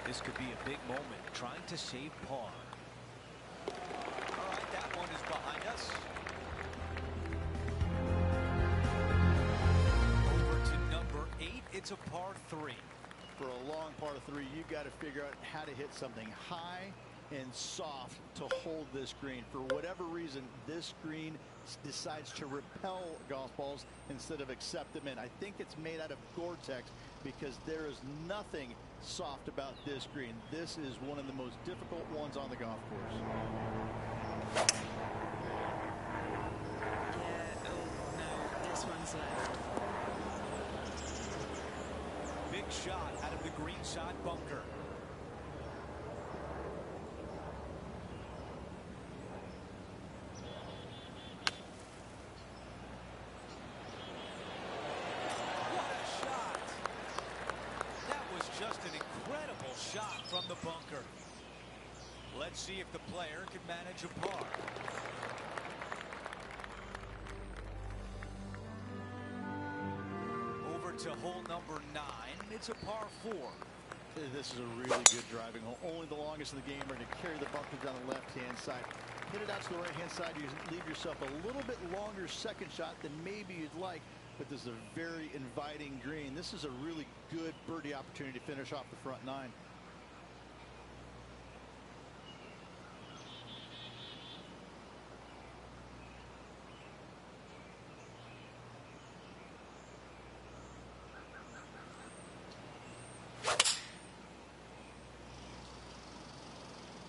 This could be a big moment, trying to save par. All right, that one is behind us. Over to number 8. It's a par 3. For a long par 3, you got to figure out how to hit something high and soft to hold this green. For whatever reason, this green decides to repel golf balls instead of accept them in. I think it's made out of Gore-Tex because there is nothing soft about this green. This is one of the most difficult ones on the golf course. Yeah, oh no, this one's left. Big shot out of the greenside bunker. Just an incredible shot from the bunker. Let's see if the player can manage a par. Over to hole number 9. It's a par 4. This is a really good driving hole. Only the longest in the game are to carry the bunker down the left-hand side. Hit it out to the right-hand side. You leave yourself a little bit longer second shot than maybe you'd like. But this is a very inviting green. This is a really good birdie opportunity to finish off the front 9.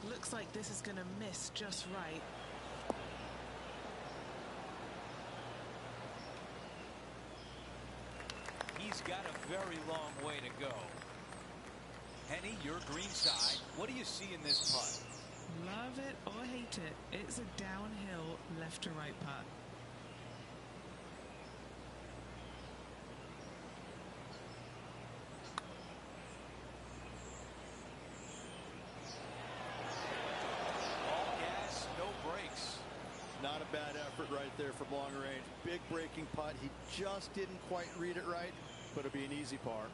Looks like this is going to miss just right. He's got a very long way to go. Henny, your green side. What do you see in this putt? Love it or hate it, it's a downhill left to right putt. All gas, no brakes. Not a bad effort right there from long range. Big breaking putt. He just didn't quite read it right, but it'll be an easy par.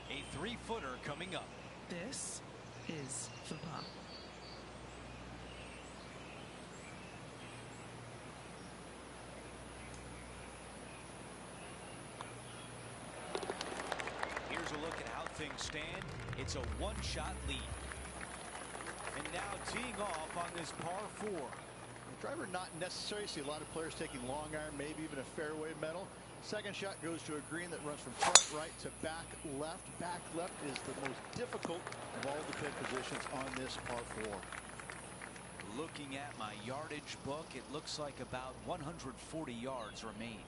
A 3-footer coming up. This is for par. Here's a look at how things stand. It's a one-shot lead. And now teeing off on this par 4. Driver not necessary. See a lot of players taking long iron, maybe even a fairway metal. Second shot goes to a green that runs from front right to back left. Back left is the most difficult of all the pin positions on this par 4. Looking at my yardage book, it looks like about 140 yards remain.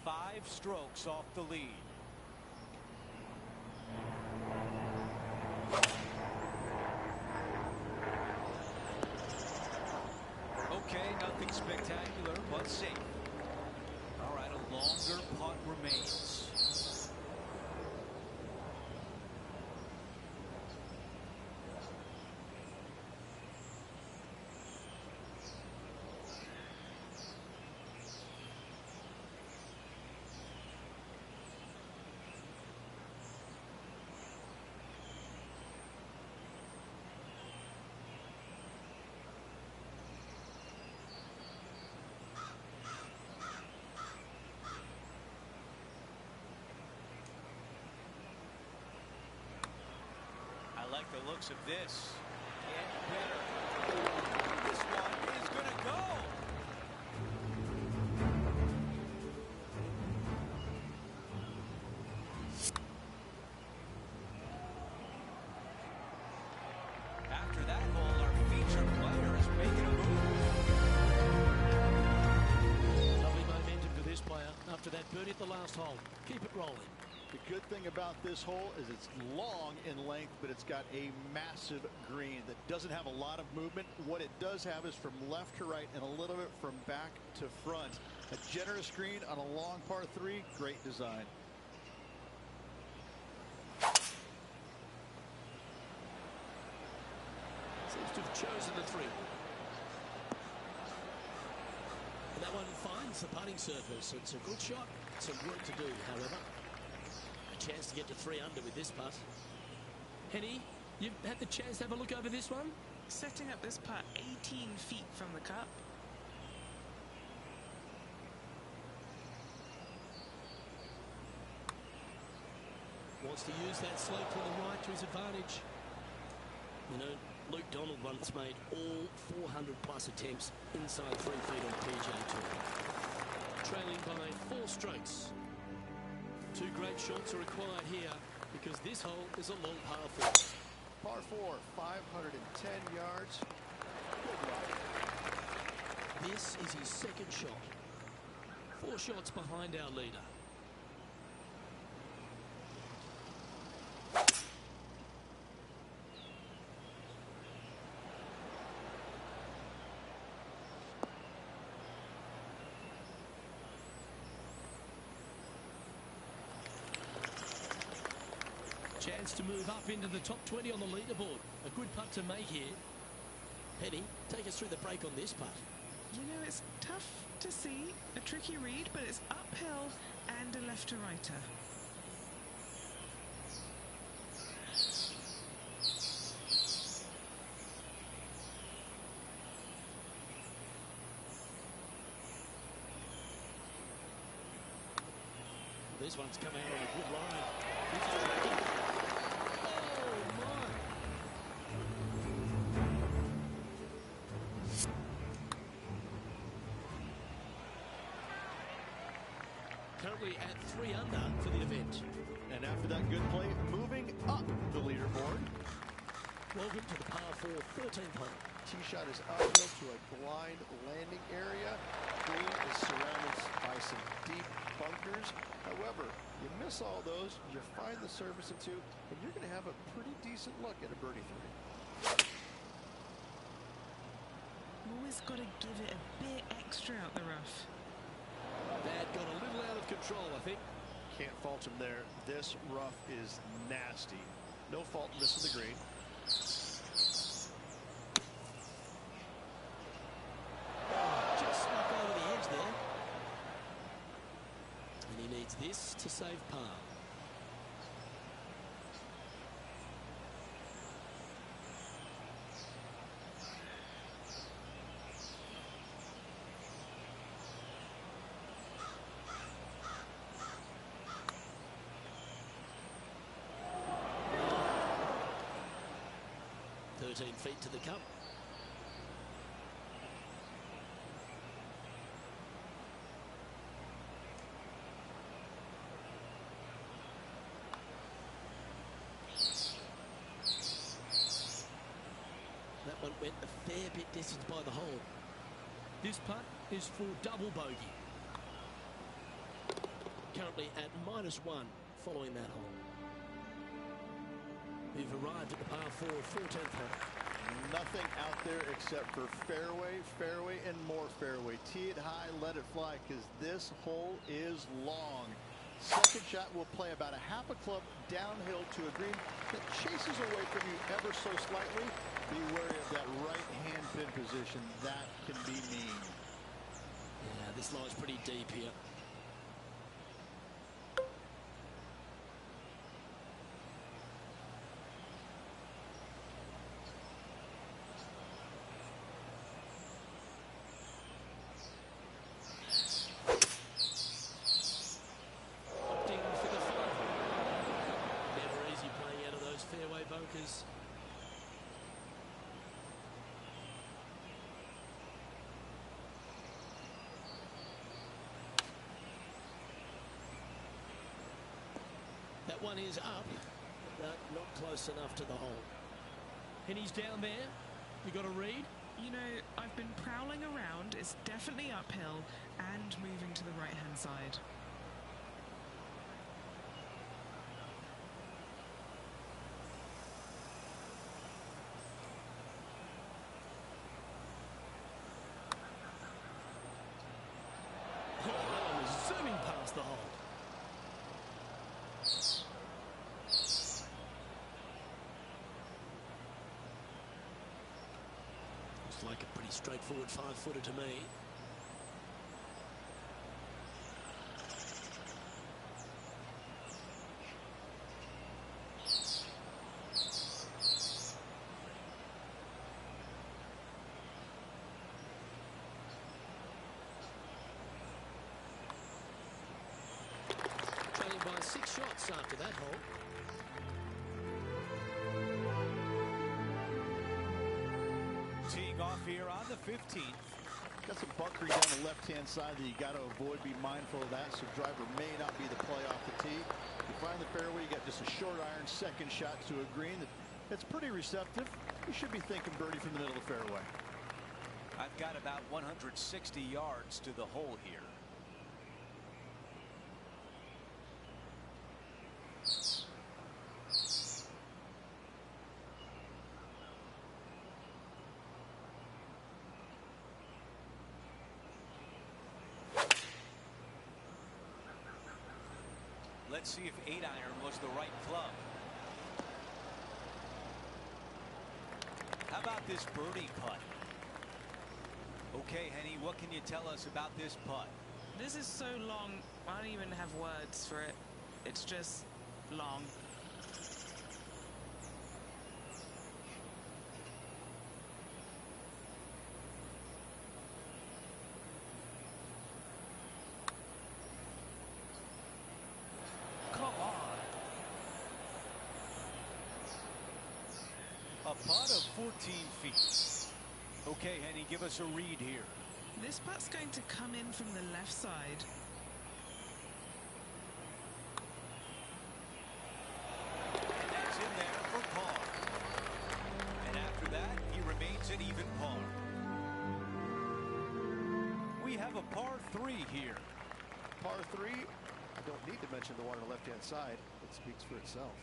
5 strokes off the lead. Okay, nothing spectacular, but safe. All right, a longer putt remains. I like the looks of this. And better. This one is going to go. After that hole, our featured player is making a move. Lovely momentum for this player after that birdie at the last hole. Keep it rolling. The good thing about this hole is it's long in length, but it's got a massive green that doesn't have a lot of movement. What it does have is from left to right and a little bit from back to front. A generous green on a long par 3. Great design. Seems to have chosen the 3. And that one finds the putting surface. It's a good shot. Some work to do, however. A chance to get to 3 under with this putt. Henny, you've had the chance to have a look over this one? Setting up this putt 18 feet from the cup. Wants to use that slope to the right to his advantage. You know, Luke Donald once made all 400-plus attempts inside 3 feet on PGA Tour. Trailing by 4 strokes. 2 great shots are required here because this hole is a long par 4. Par 4, 510 yards. Good rock. This is his second shot. 4 shots behind our leader. Chance to move up into the top 20 on the leaderboard. A good putt to make here. Penny, take us through the break on this putt. You know, it's tough to see, a tricky read, but it's uphill and a left to righter. This one's come out on a good line. This is tricky. Oh, my. Currently at 3 under for the event. And after that good play, moving up the leaderboard. Welcome to the par 4 13th hole. Tee shot is uphill to a blind landing area. Green is surrounded by some deep bunkers. However, you miss all those, you find the surface in 2, and you're going to have a pretty decent look at a birdie 3. Always got to give it a bit extra out the rough. That got a little out of control, I think. Can't fault him there. This rough is nasty. No fault missing the green. Just snuck over the edge there. And he needs this to save par. Feet to the cup. That one went a fair bit distance by the hole. This putt is for double bogey. Currently at -1 following that hole. We've arrived at the par 4 14th hole. Nothing out there except for fairway, fairway, and more fairway. Tee it high, let it fly, because this hole is long. Second shot will play about a half a club downhill to a green that chases away from you ever so slightly. Be wary of that right hand pin position. That can be mean. Yeah, this lies pretty deep here. Bunkers. That one is up, but not close enough to the hole. And he's down there. You got a read? You know, I've been prowling around. It's definitely uphill and moving to the right-hand side. Zooming past the hole. Looks like a pretty straightforward 5-footer to me. 6 shots after that hole. Teeing off here on the 15th. Got some bunkering down the left-hand side that you got to avoid. Be mindful of that. So driver may not be the play off the tee. You find the fairway. You got just a short iron second shot to a green that's pretty receptive. You should be thinking birdie from the middle of the fairway. I've got about 160 yards to the hole here. Let's see if 8-iron was the right club. How about this birdie putt? Okay, Henny, what can you tell us about this putt? This is so long, I don't even have words for it. It's just long. A putt of 14 feet. Okay, Henny, give us a read here. This putt's going to come in from the left side. And that's in there for par. And after that, he remains at even par. We have a par 3 here. Par 3, I don't need to mention the one on the left-hand side. It speaks for itself.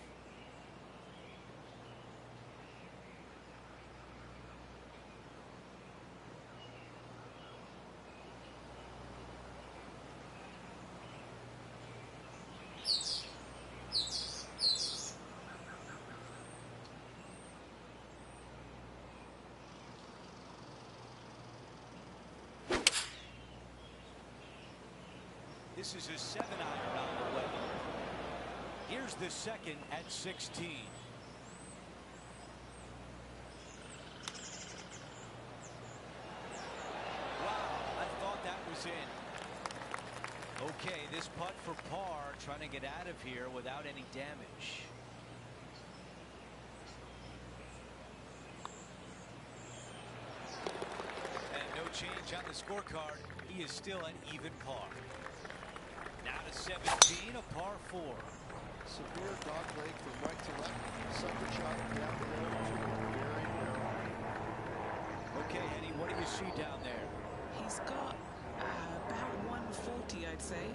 This is a 7-iron on the way. Here's the second at 16. Wow, I thought that was in. Okay, this putt for par, trying to get out of here without any damage. And no change on the scorecard. He is still at even par. Now to 17, a par 4. Severe dog leg from right to left. Sucker shot down the middle to very narrow. Okay, Henny, what do you see down there? He's got about 140, I'd say.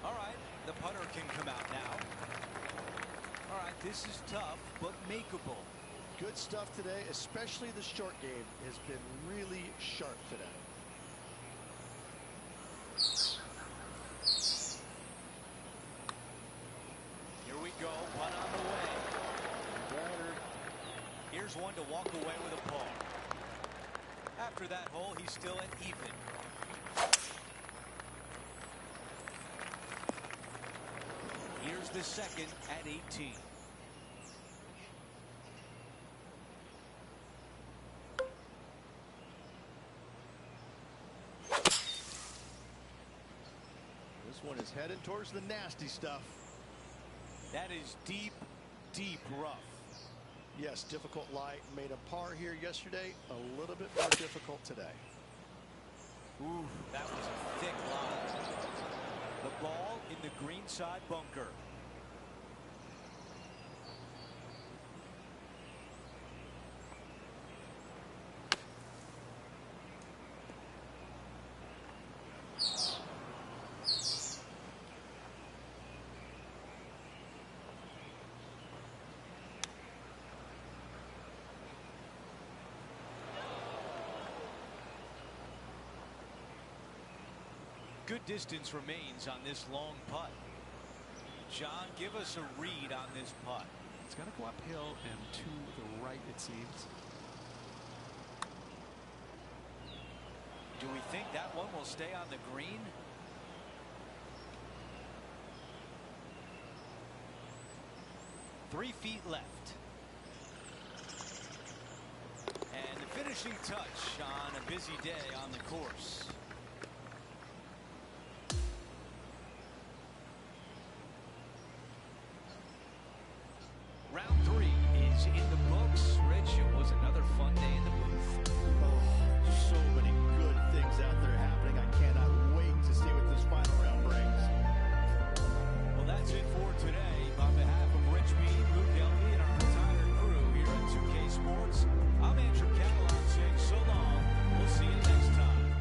All right, the putter can come out now. All right, this is tough, but makeable. Good stuff today, especially the short game has been really sharp today. Here we go, putt on the way. Better. Here's one to walk away with a par. After that hole, he's still at even. Here's the second at 18. This one is headed towards the nasty stuff. That is deep, deep rough. Yes, difficult lie. Made a par here yesterday. A little bit more difficult today. Ooh, that was a thick line. The ball in the green side bunker. Good distance remains on this long putt. John, give us a read on this putt. It's going to go uphill and to the right, it seems. Do we think that one will stay on the green? Three feet left. finishing touch on a busy day on the course. Round 3 is in the books. Rich, it was another fun day in the booth. Oh, so many good things out there happening. I cannot wait to see what this final round brings. Well, that's it for today. On behalf of Rich Mead, Luke Elvey, and our entire crew here at 2K Sports, I'm Andrew Catalan saying so long. We'll see you next time.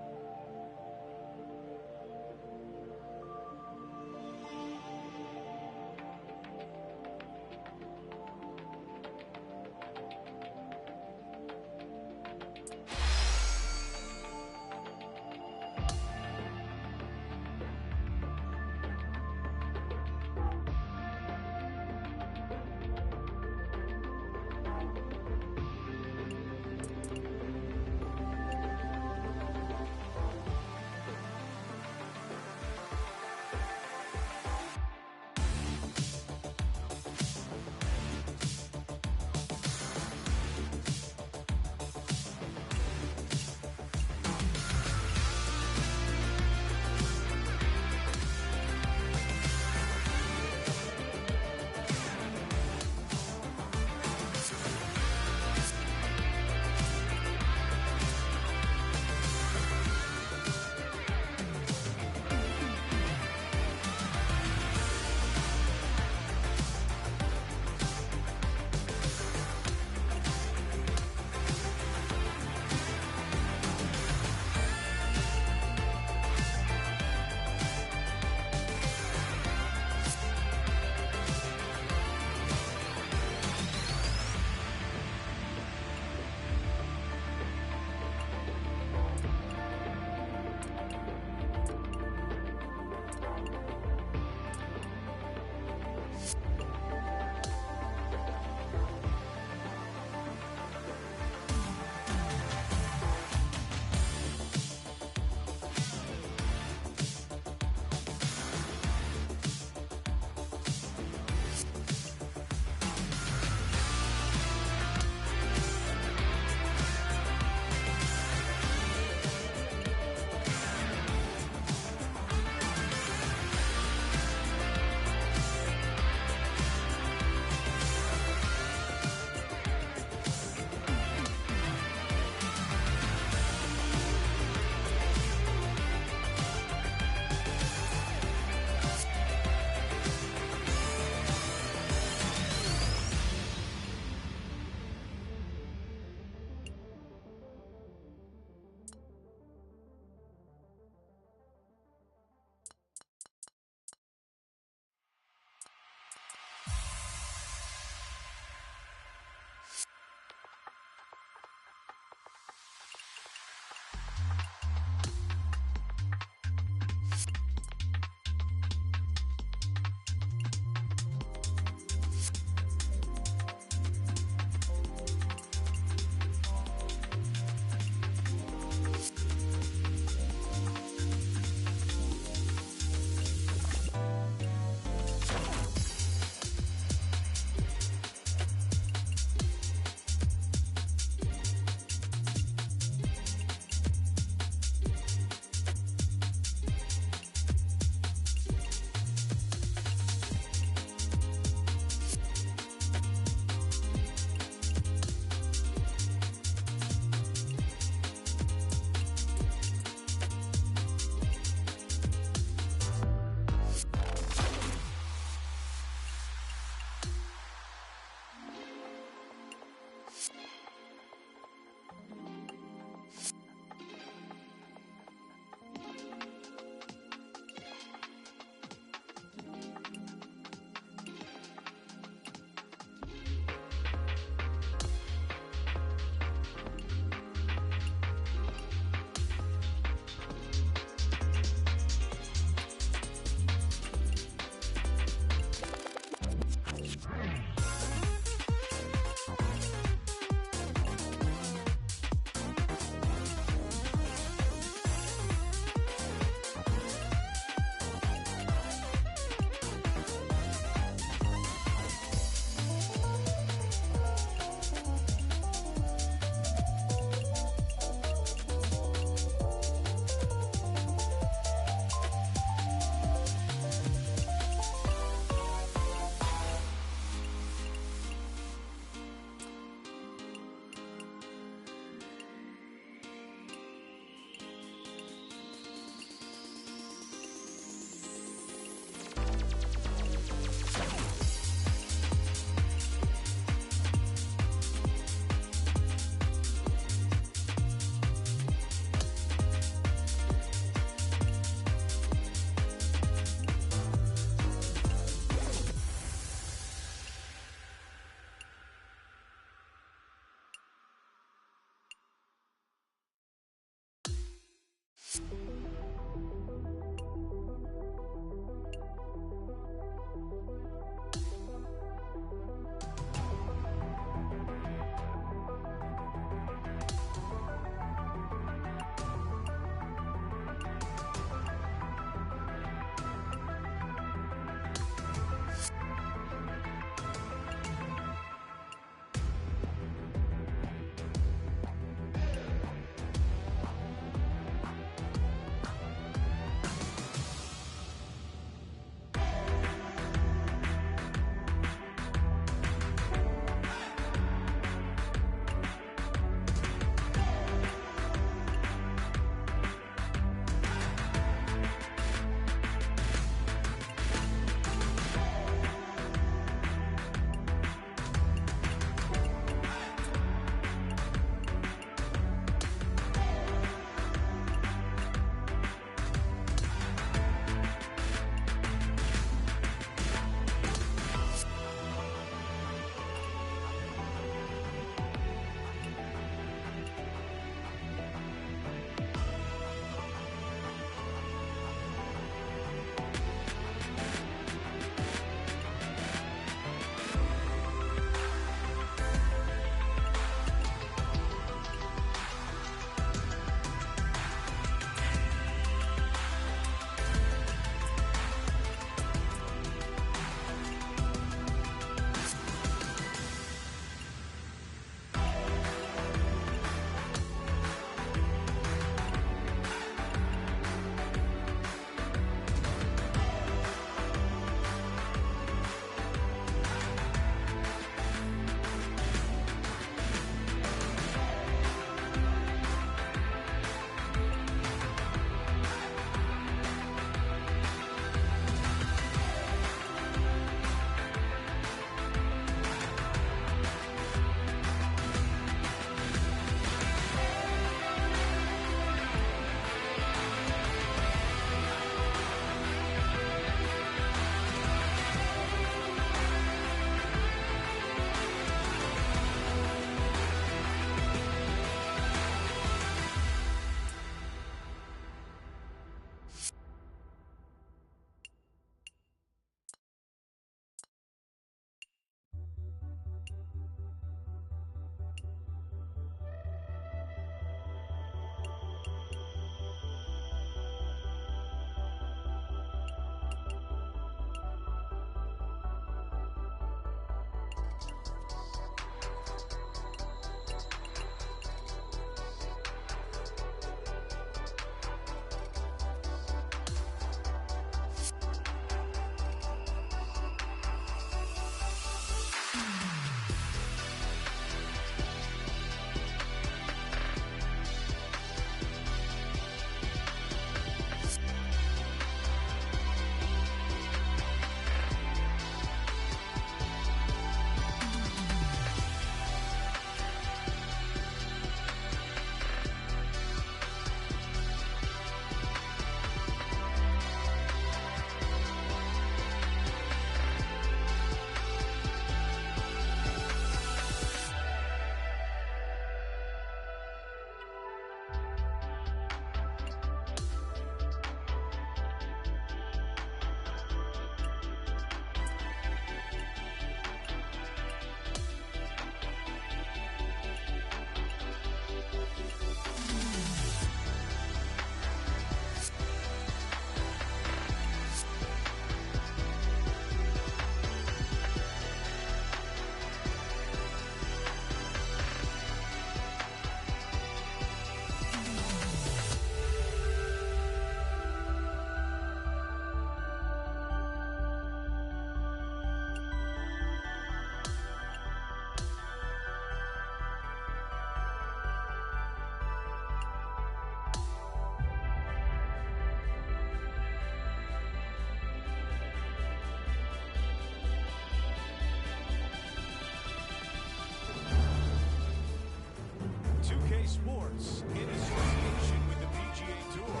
Sports, in association with the PGA Tour,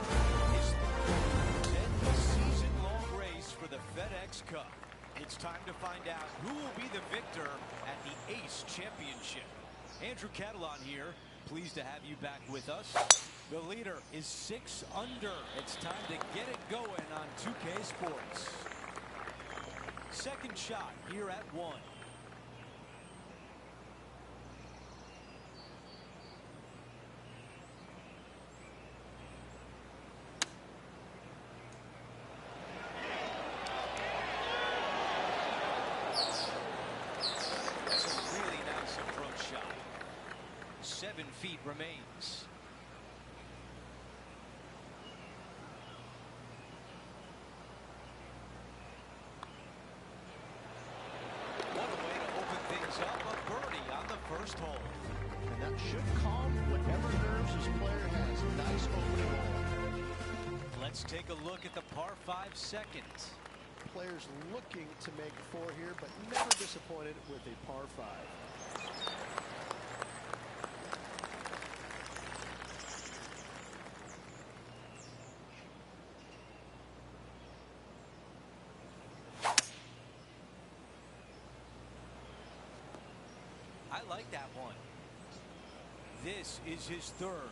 is the 10th season-long race for the FedEx Cup. It's time to find out who will be the victor at the Ace Championship. Andrew Catalon here. Pleased to have you back with us. The leader is 6 under. It's time to get it going on 2K Sports. Second shot here at 1. That's a really nice approach shot. 7 feet remains. What a way to open things up. A birdie on the first hole. And that should calm whatever nerves this player has. Nice opening hole. Let's take a look at the par 5 second. Players looking to make 4 here, but never disappointed with a par 5. I like that one. This is his 3rd.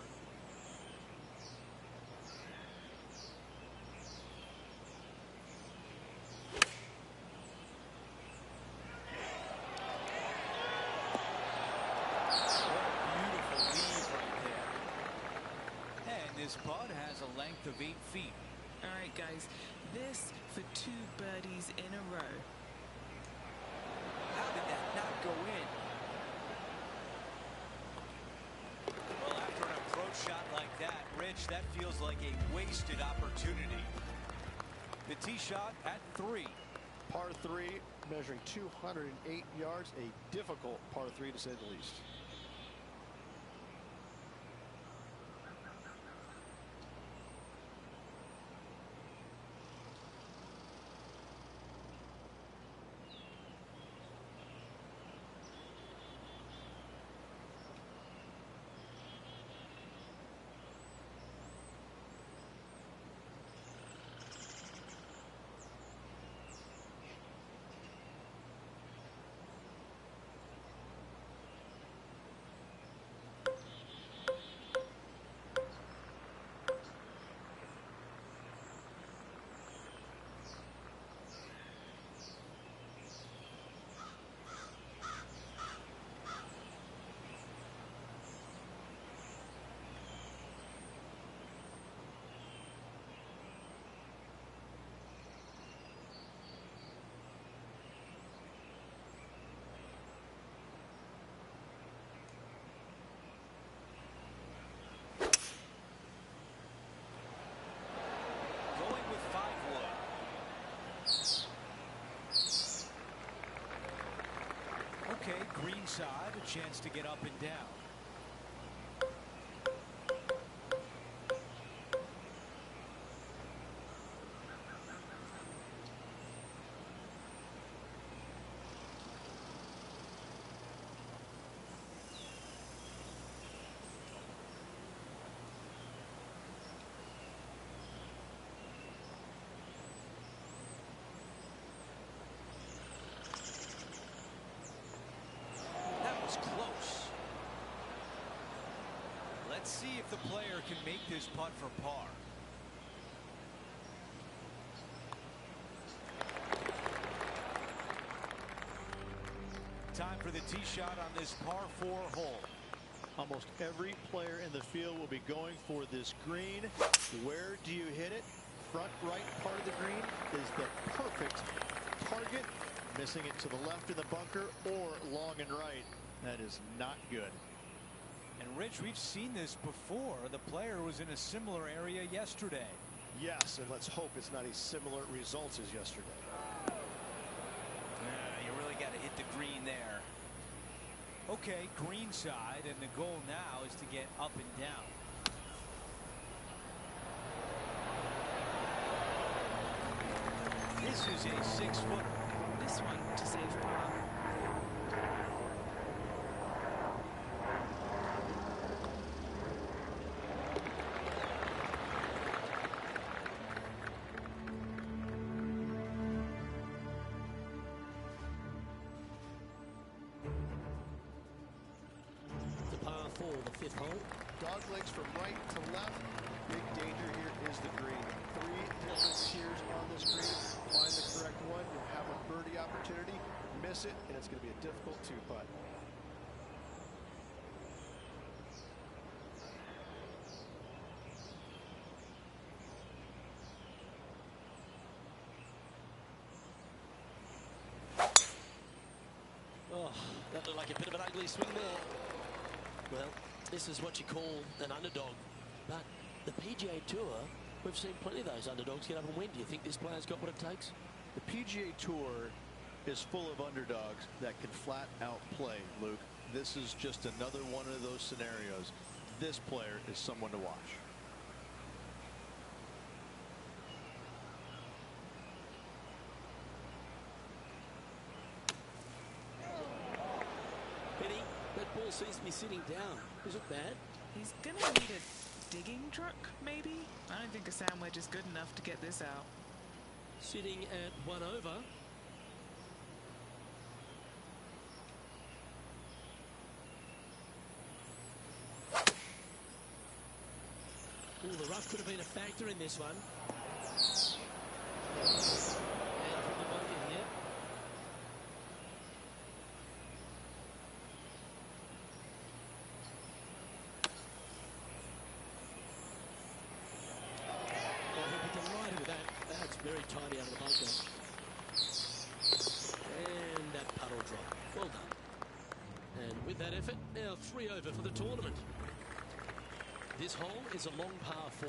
This putt has a length of 8 feet. All right, guys, this for 2 birdies in a row. How did that not go in? Well, after an approach shot like that, Rich, that feels like a wasted opportunity. The tee shot at 3. Par 3, measuring 208 yards, a difficult par 3 to say the least. Okay, green side, a chance to get up and down. Close. Let's see if the player can make this putt for par. Time for the tee shot on this par 4 hole. Almost every player in the field will be going for this green. Where do you hit it? Front right part of the green is the perfect target. Missing it to the left in the bunker or long and right. That is not good. And Rich, we've seen this before. The player was in a similar area yesterday. Yes, and let's hope it's not as similar results as yesterday. You really got to hit the green there. Okay, green side, and the goal now is to get up and down. This is a 6-footer. This one to save par. for the fifth hole. Dog legs from right to left. Big danger here is the green. 3 different tiers on this green. Find the correct one. You'll have a birdie opportunity. Miss it, and it's going to be a difficult 2-putt. Oh, that looked like a bit of an ugly swing there. Well, this is what you call an underdog. But the PGA Tour, we've seen plenty of those underdogs get up and win. Do you think this player's got what it takes? The PGA Tour is full of underdogs that can flat out play, Luke. This is just another one of those scenarios. This player is someone to watch. Penny, that ball seems to be sitting down. Is it bad? He's going to need a digging truck, maybe? I don't think a sand wedge is good enough to get this out. Sitting at 1 over. Ooh, the rough could have been a factor in this one. And from the bunker here. Well, he'll be delighted with that. That's very tidy out of the bunker. And that puddle drop. Well done. And with that effort, now 3 over for the tournament. This hole is a long par 4.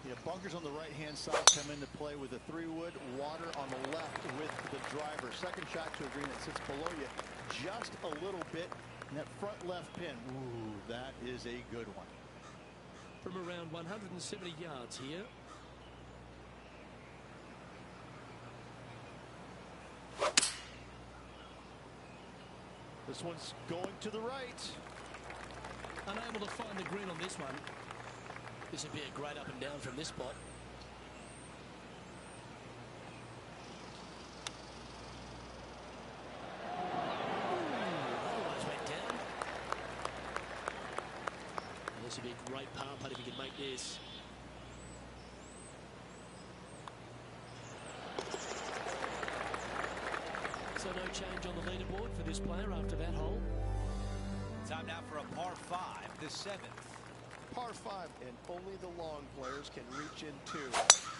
Yeah, bunkers on the right-hand side come into play with a 3-wood, water on the left with the driver. Second shot to a green that sits below you just a little bit. And that front left pin, ooh, that is a good one. From around 170 yards here. This one's going to the right. Unable to find the green on this one. This would be a great up and down from this spot. Otherwise went down. And this would be a great par putt if he could make this. So no change on the leaderboard for this player after that hole. Time now for a par 5, the 7th. Par 5, and only the long players can reach in 2.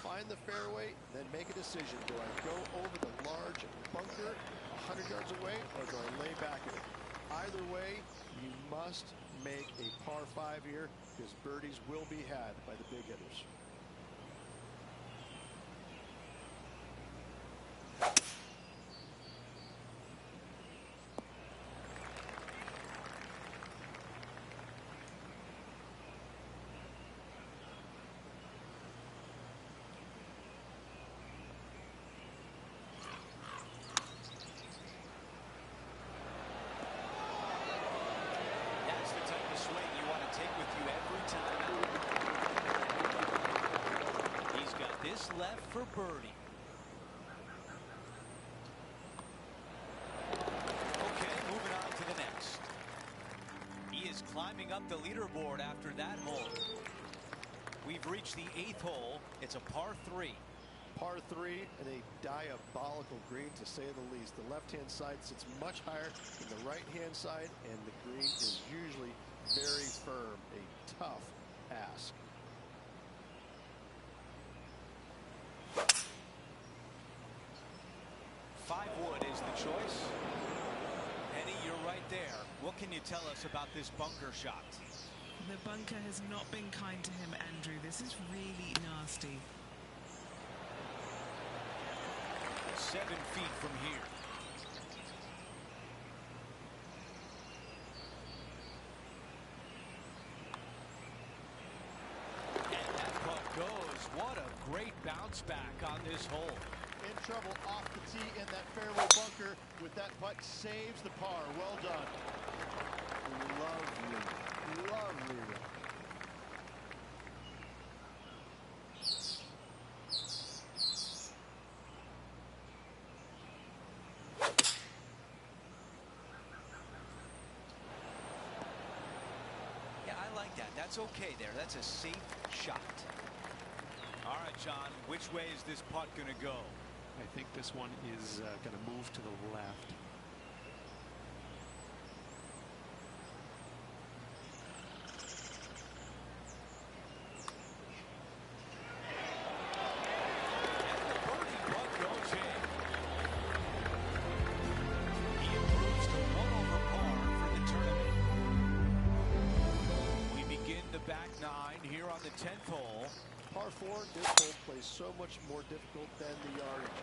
Find the fairway, then make a decision. Do I go over the large bunker 100 yards away, or do I lay back in it? Either way, you must make a par 5 here, because birdies will be had by the big hitters. That's the type of swing you want to take with you every time. He's got this left for birdie. Okay, moving on to the next. He is climbing up the leaderboard after that hole. We've reached the 8th hole. It's a par 3. Par 3 and a diabolical green, to say the least. The left-hand side sits much higher than the right-hand side, and the green is usually very firm. A tough ask. Five wood is the choice. Penny, you're right there. What can you tell us about this bunker shot? The bunker has not been kind to him, Andrew. This is really nasty. 7 feet from here. And that putt goes. What a great bounce back on this hole. In trouble off the tee in that fairway bunker with that putt saves the par. Well done. Lovely. Lovely. that. That's okay there. That's a safe shot. All right, John, which way is this putt going to go? I think this one is going to move to the left. Back nine here on the 10th hole. Par 4, this hole plays so much more difficult than the yardage.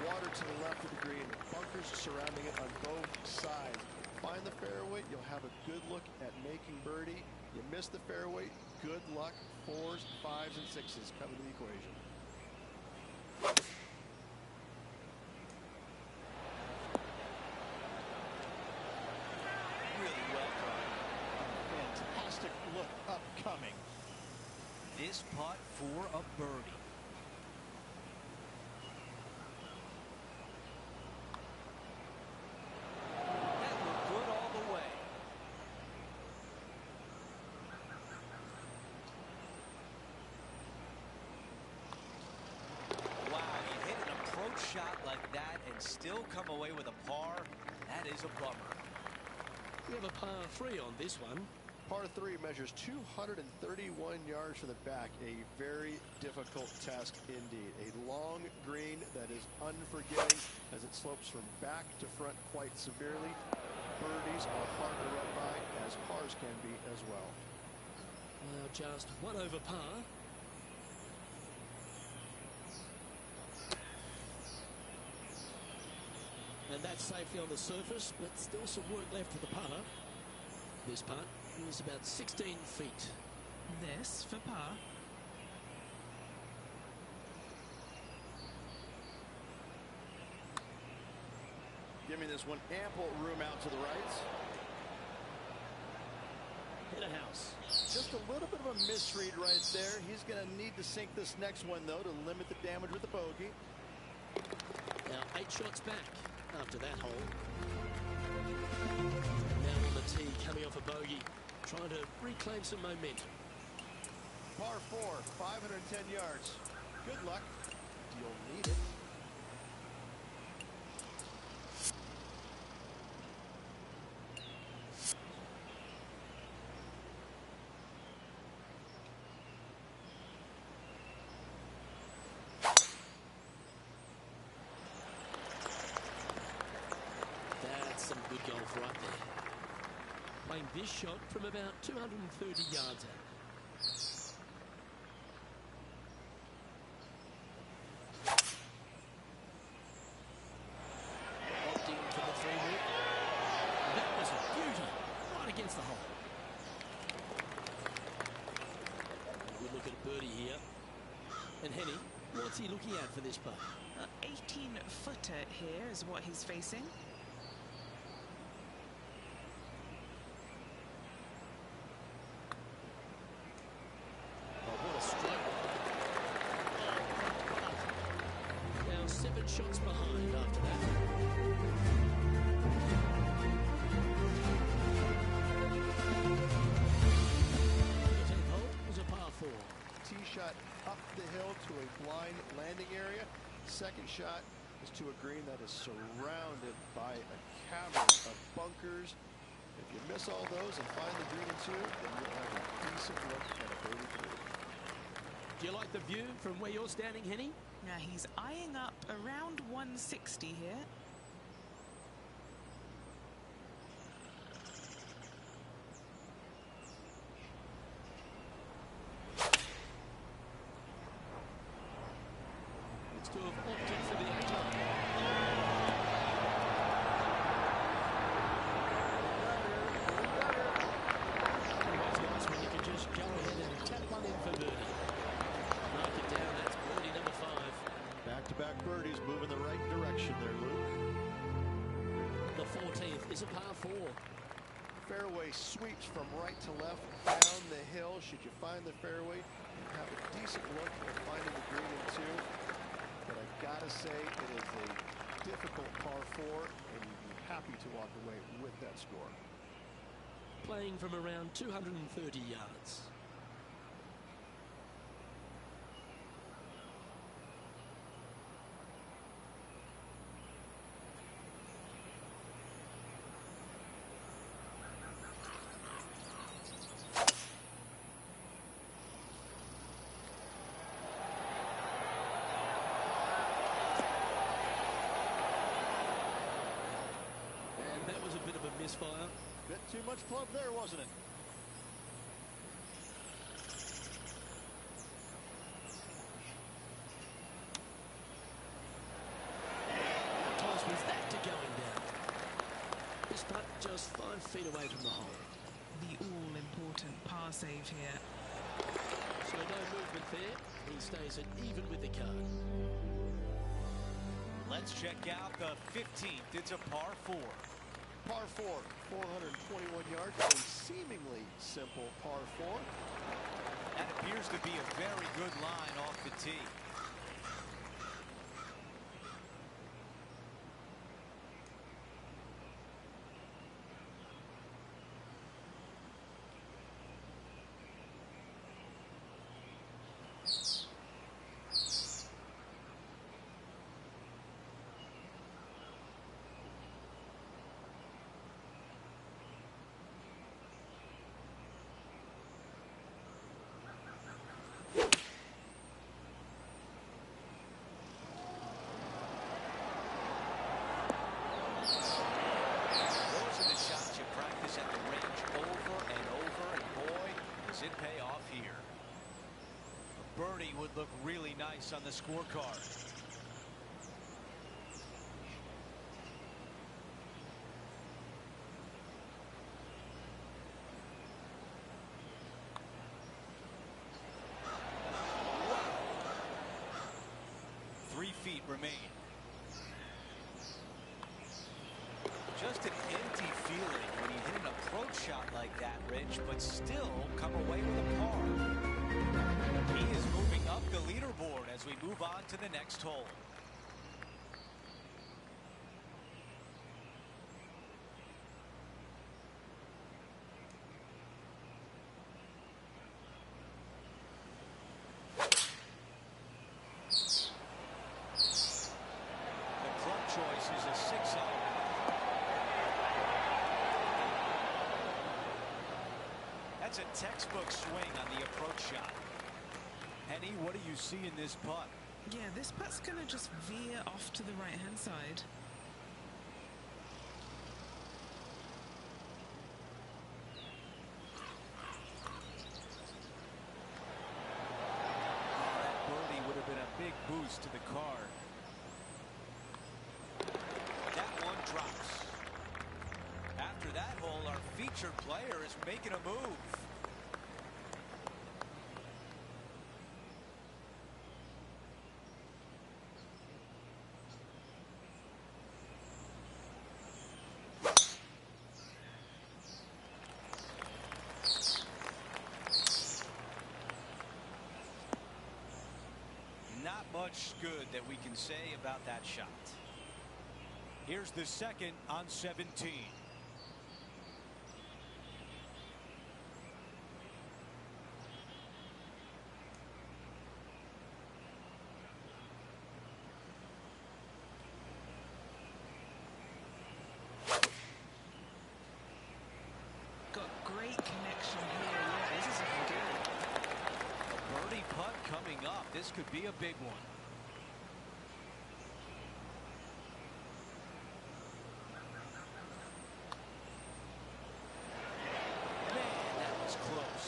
Water to the left of the green, bunkers surrounding it on both sides. Find the fairway, you'll have a good look at making birdie. You miss the fairway, good luck. 4s, 5s, and 6s come into the equation. Really well done. Fantastic look upcoming. This putt for a birdie. That looked good all the way. Wow, you hit an approach shot like that and still come away with a par. That is a bummer. We have a par 3 on this one. Par 3 measures 231 yards from the back. A very difficult task indeed. A long green that is unforgiving as it slopes from back to front quite severely. Birdies are hard to run by, as pars can be as well. Now just 1 over par. And that's safely on the surface, but still some work left for the par. This putt is about 16 feet. This for par. Giving this one ample room out to the right. Hit a house. Just a little bit of a misread right there. He's going to need to sink this next one, though, to limit the damage with the bogey. Now 8 shots back after that hole. Now on the tee, coming off a bogey, trying to reclaim some momentum. Par 4, 510 yards. Good luck. You'll need it. That's some good golf right there. Playing this shot from about 230 yards out. Opting for the 3-wood. That was a beauty. Right against the hole. We look at birdie here. And Henny, what's he looking at for this putt? 18-footer here is what he's facing. Oh, what a stroke. Now 7 shots behind after that. The 10th hole was a par 4. Tee shot up the hill to a blind landing area. Second shot is to a green that is surrounded by a cavern of bunkers. If you miss all those and find the green in 2, then you'll have a decent look at a birdie 3. Do you like the view from where you're standing, Henny? Now he's eyeing up around 160 here. Looks to have opted for the 8 hole. Always nice when you can just go ahead and tap one in for birdie. Knock it down, that's birdie number 5. Back-to-back birdies moving the right direction there, Luke. The 14th is a par 4. Fairway sweeps from right to left down the hill. Should you find the fairway, you have a decent look at finding the green in 2. But I gotta say, it is a difficult par 4, and you'd be happy to walk away with that score. playing from around 230 yards. That was a bit of a misfire. Bit too much club there, wasn't it? How close was that to going down? This putt just 5 feet away from the hole. The all-important par save here. So no movement there. He stays at even with the card. Let's check out the 15th. It's a par 4. Par 4, 421 yards, a seemingly simple par 4. That appears to be a very good line off the tee. It pay off here. A birdie would look really nice on the scorecard. Wow. 3 feet remain. Just an empty feeling when you hit an approach shot like that, Rich, but still come away with a par. He is moving up the leaderboard as we move on to the next hole. The club choice is a 6-iron. That's a textbook swing on the approach shot. Henny, what do you see in this putt? Yeah, this putt's going to just veer off to the right-hand side. That birdie would have been a big boost to the card. That one drops. After that hole, our featured player is making a move. Not much good that we can say about that shot. Here's the second on 17. Got great connection here. Yeah, this is good. A birdie putt coming up. This could be a big one. Man, that was close.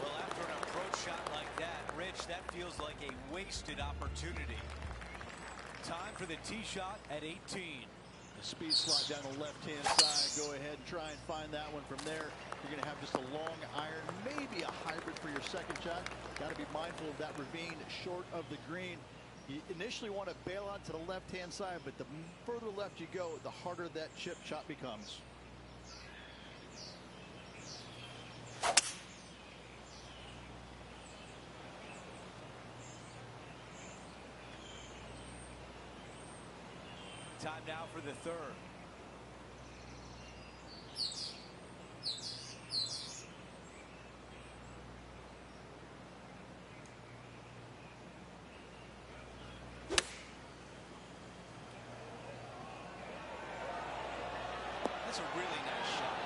Well, after an approach shot like that, Rich, that feels like a wasted opportunity. Time for the tee shot at 18. The speed slide down the left-hand side. Go ahead and try and find that one from there. You're going to have just a long iron, maybe a hybrid for your second shot. Got to be mindful of that ravine short of the green. You initially want to bail out to the left-hand side, but the further left you go, the harder that chip shot becomes. Time now for the third. That's a really nice shot.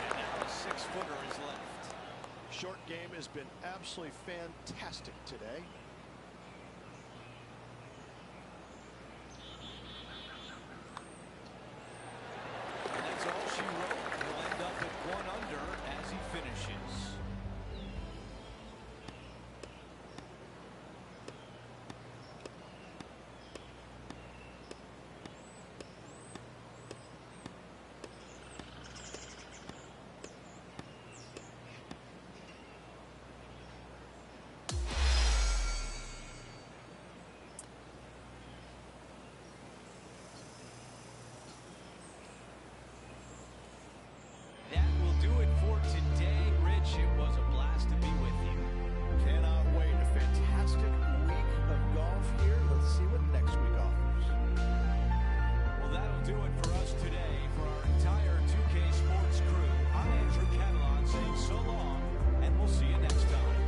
And now a 6-footer is left. Short game has been absolutely fantastic today. And that's all she wrote. He'll end up at 1 under as he finishes. That will do it for today, Rich. It was a blast to be with you. Cannot wait. A fantastic week of golf here. Let's see what next week offers. Well, that'll do it for us today. For our entire 2K Sports crew, I'm Andrew Catalan saying so long, and we'll see you next time.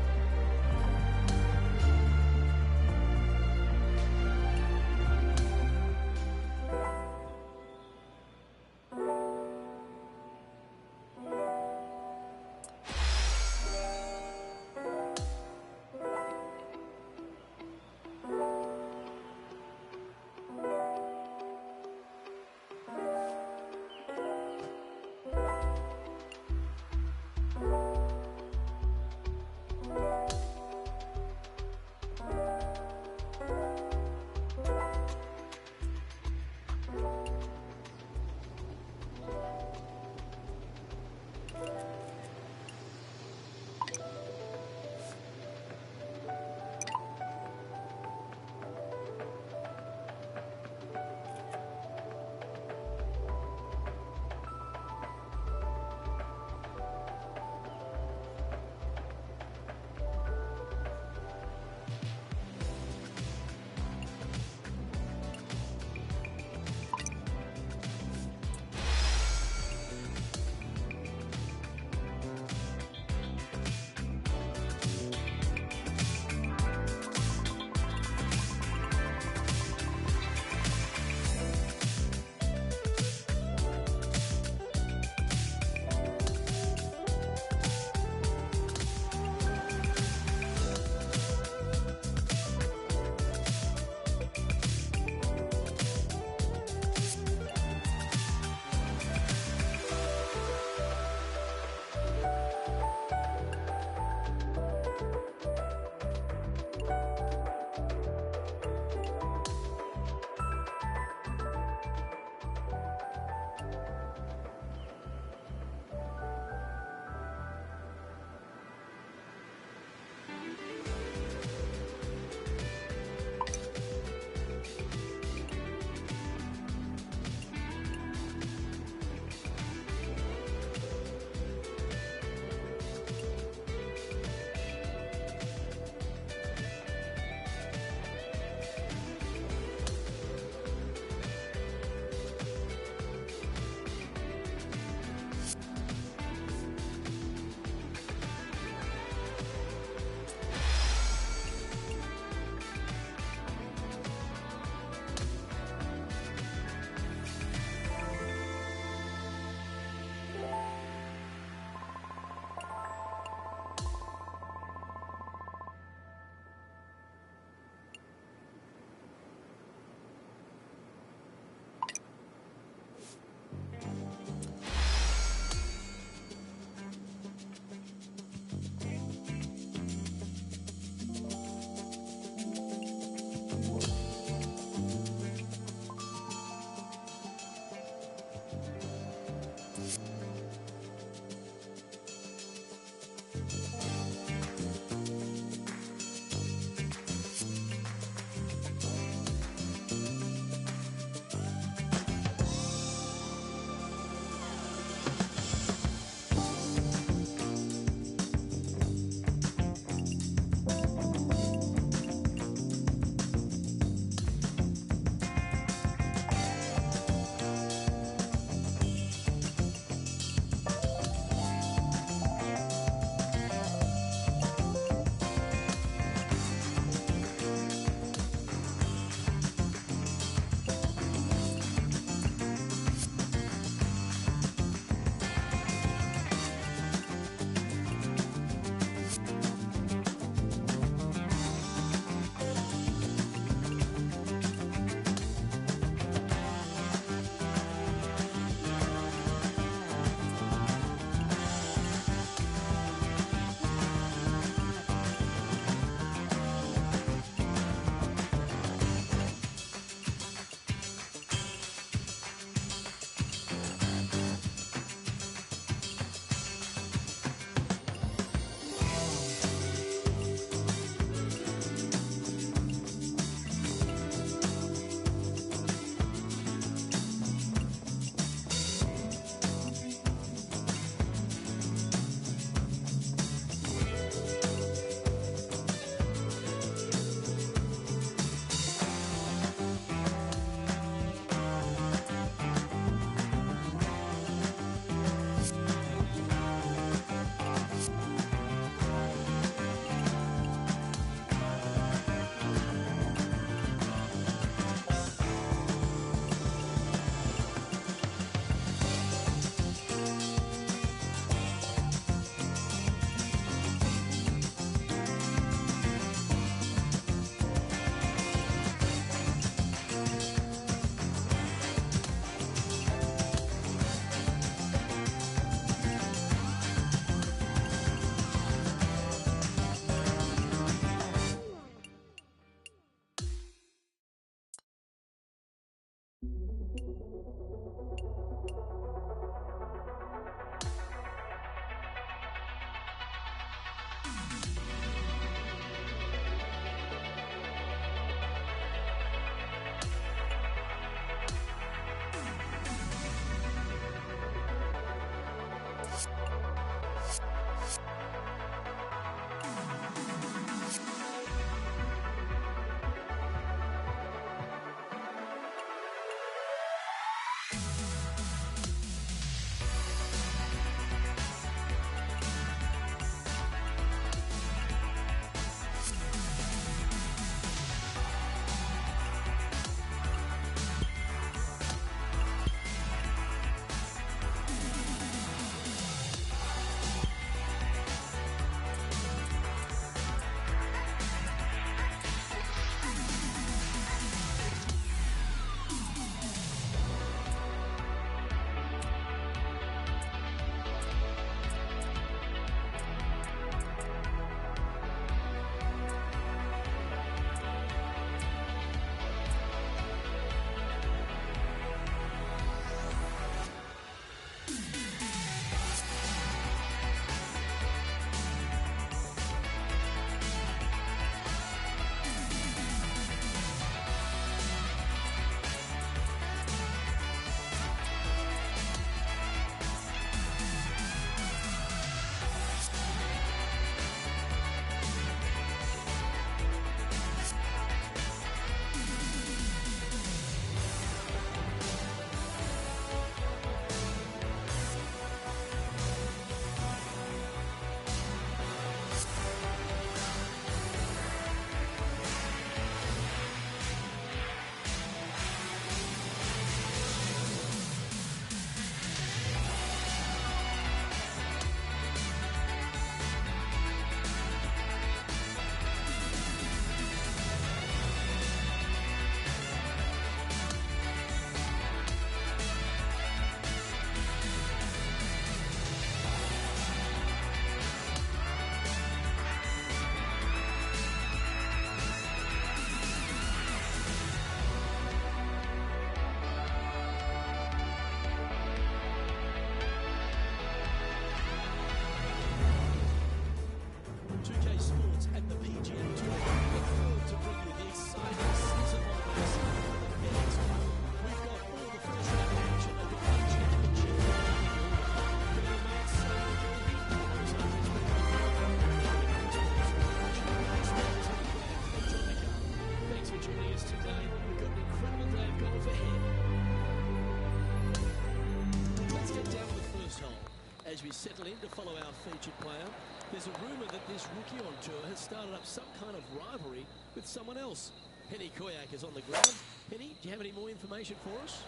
as we settle in to follow our featured player, there's a rumour that this rookie on tour has started up some kind of rivalry with someone else. Henny Koyak is on the ground. Henny, do you have any more information for us?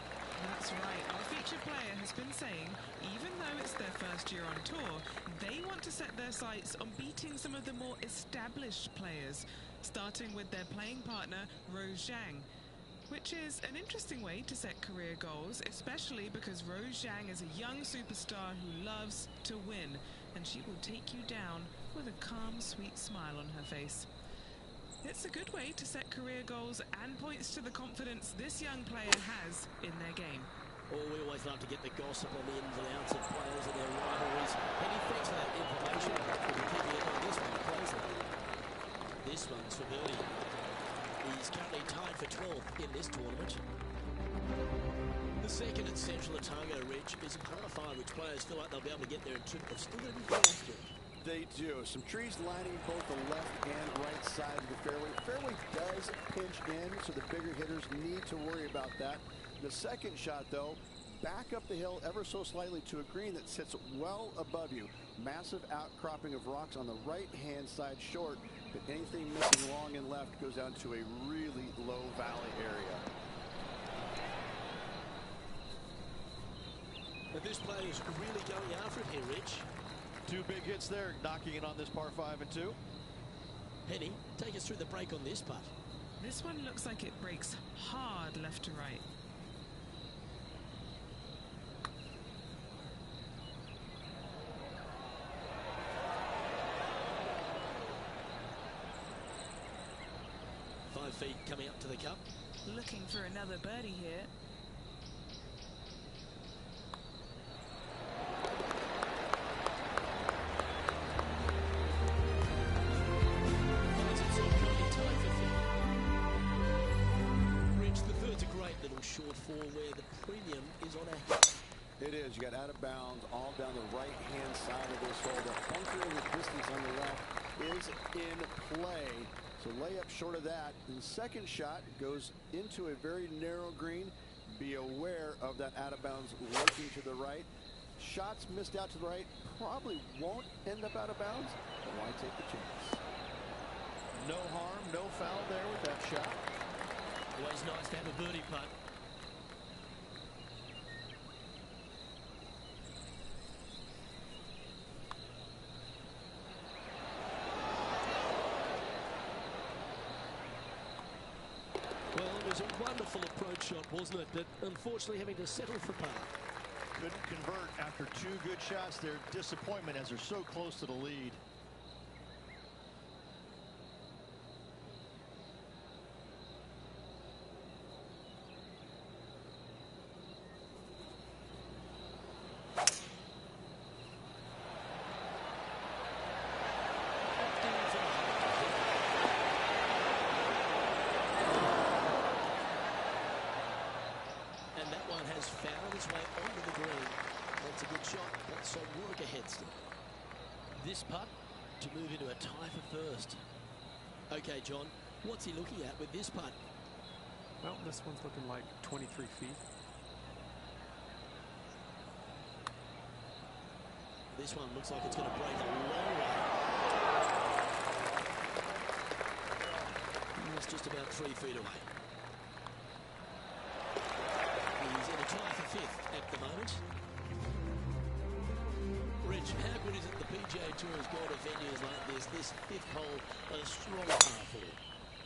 That's right. Our featured player has been saying, even though it's their first year on tour, they want to set their sights on beating some of the more established players, starting with their playing partner, Rose Zhang, which is an interesting way to set career goals, especially because Rose Zhang is a young superstar who loves to win, and she will take you down with a calm, sweet smile on her face. It's a good way to set career goals and points to the confidence this young player has in their game. Oh, we always love to get the gossip on the ins and outs of players and their rivalries. Henny, thanks for that information. We'll be keeping an eye on this one closely. This one's for birdie. He's currently tied for 12th in this tournament. The second at Central Otago Ridge is a par 5 which players feel like they'll be able to get there in two, but still going to be very accurate. They do. Some trees lining both the left and right side of the fairway. Fairway does pinch in, so the bigger hitters need to worry about that. The second shot, though, back up the hill ever so slightly to a green that sits well above you. Massive outcropping of rocks on the right-hand side short, but anything missing long and left goes down to a really low valley area. But this player is really going after it here, Rich. Two big hits there, knocking it on this par 5 and 2. Henny, take us through the break on this putt. This one looks like it breaks hard left to right. Five feet coming up to the cup. Looking for another birdie here. Short four where the premium is on a hit. It is. You got out of bounds all down the right-hand side of this hole. The bunker in the distance on the left is in play. So layup short of that. And the second shot goes into a very narrow green. Be aware of that out of bounds lurking to the right. Shots missed out to the right probably won't end up out of bounds. But why take the chance? No harm, no foul there with that shot. Always nice to have a birdie putt. Well, it was a wonderful approach shot, wasn't it? But unfortunately having to settle for par. Couldn't convert after two good shots there. Disappointment as they're so close to the lead. Found his way onto the green. That's a good shot, but some work ahead still. This putt to move into a tie for first. Okay, John, what's he looking at with this putt? Well, this one's looking like 23 feet. This one looks like it's going to break a long way. It's just about 3 feet away. He's in a tie for fifth at the moment. Rich, how good is it the PGA Tour has got to venues like this? This fifth hole, a strong par for it.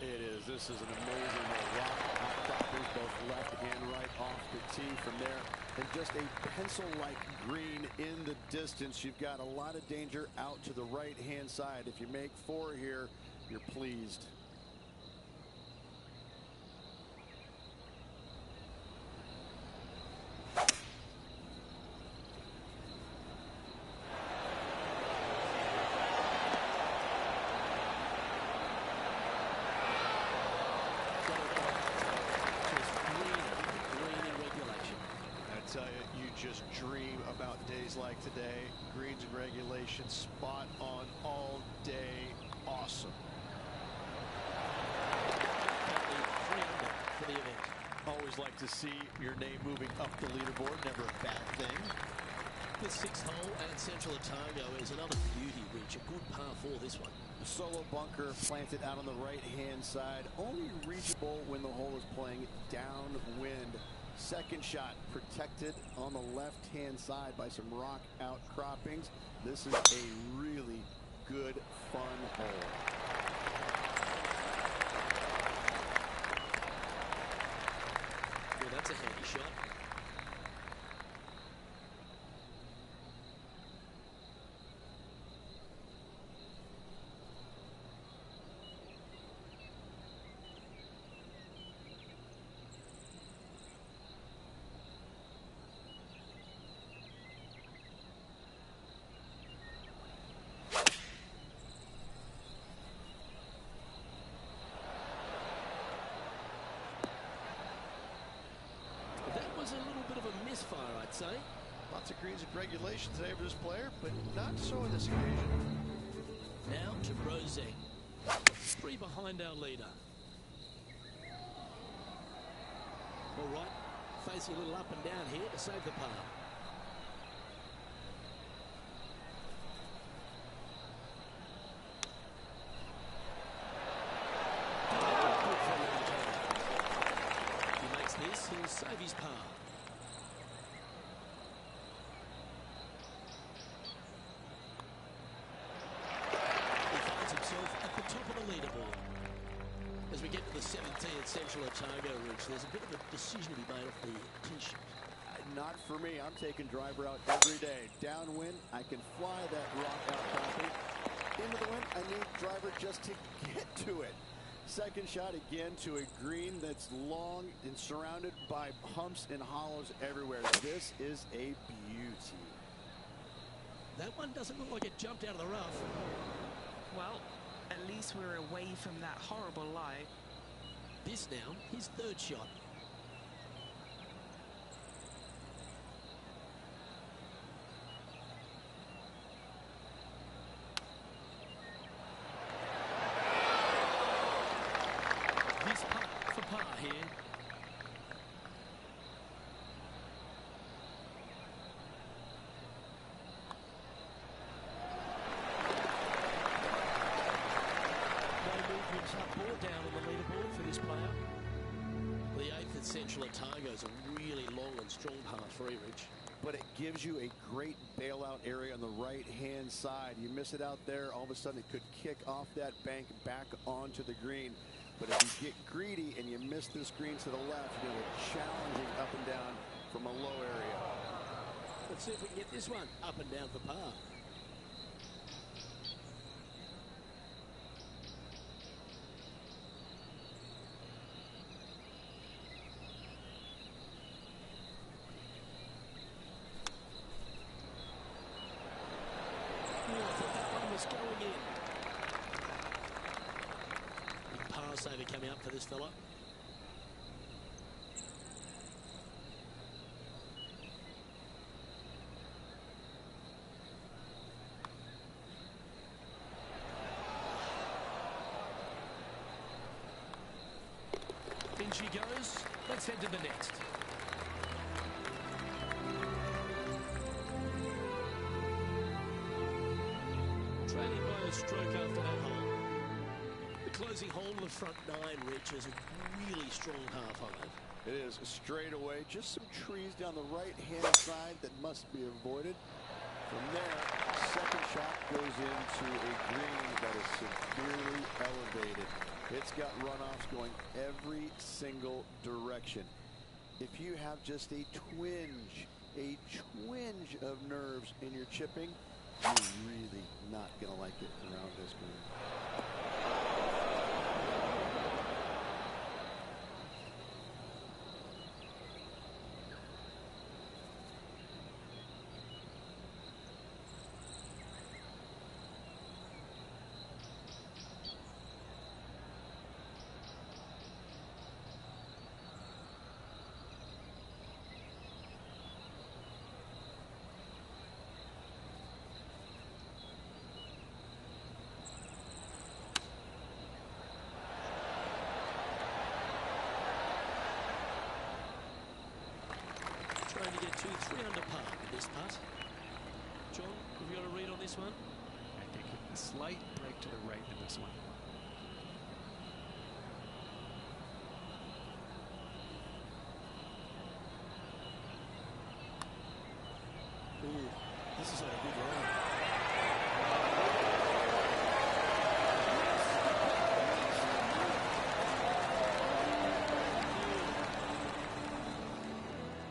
It is. This is an amazing hole. Rock outcroppings both left and right off the tee from there. And just a pencil-like green in the distance. You've got a lot of danger out to the right-hand side. If you make 4 here, you're pleased. Just dream about days like today. Greens and regulation, spot on all day. Awesome. For the event. Always like to see your name moving up the leaderboard. Never a bad thing. the 6th hole at Central Otago is another beauty, Rich. A good par 4 this one. Solo bunker planted out on the right-hand side, only reachable when the hole is playing downwind. Second shot protected on the left-hand side by some rock outcroppings. This is a really good, fun hole. Well, that's a handy shot. A little bit of a misfire, I'd say. Lots of greens and regulation today for this player, but not so on this occasion. Now to Roseg. 3 behind our leader. All right, facing a little up and down here to save the par. He makes this, he'll save his par. As we get to the 17th Central Otago, Rich, there's a bit of a decision to be made off the tee shot. Not for me. I'm taking driver out every day. Downwind, I can fly that rock outcropping. Into the wind, I need driver just to get to it. Second shot again to a green that's long and surrounded by humps and hollows everywhere. This is a beauty. That one doesn't look like it jumped out of the rough. Well, at least we're away from that horrible lie. This now, his 3rd shot. This putt for par here. Up or down on the leaderboard for this player. The 8th at Central Otago is a really long and strong par 3, Rich. But it gives you a great bailout area on the right-hand side. You miss it out there, all of a sudden it could kick off that bank back onto the green. But if you get greedy and you miss this green to the left, you're going to be challenging up and down from a low area. Let's see if we can get this one up and down for par. Going in. Big par saver coming up for this fella. In she goes. Let's head to the next. Trailing by a stroke after that hole. The closing hole of the front 9, Rich, is a really strong par 5. It is straight away. Just some trees down the right-hand side that must be avoided. From there, second shot goes into a green that is severely elevated. It's got runoffs going every single direction. If you have just a twinge of nerves in your chipping, you're really not going to like it around this green. Trying to get 2-3 under par with this putt. John, have you got a read on this one? I think a slight break to the right in this one. Ooh, this is a good line.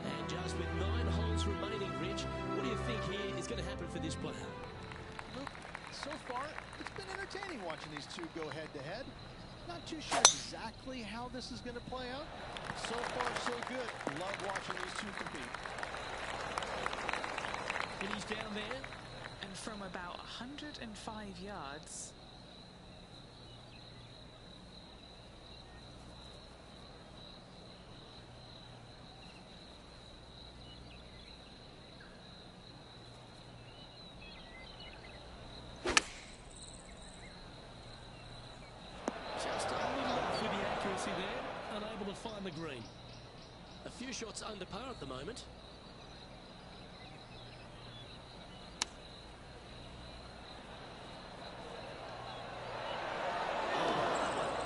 And just with 9 holes remaining, Rich, what do you think here is going to happen for this player? Luke, so far, it's been entertaining watching these two go head-to-head. Not too sure exactly how this is going to play out. So far, so good. Love watching these two compete. And he's down there. And from about 105 yards, Just a little off with the accuracy there, unable to find the green. A few shots under par at the moment.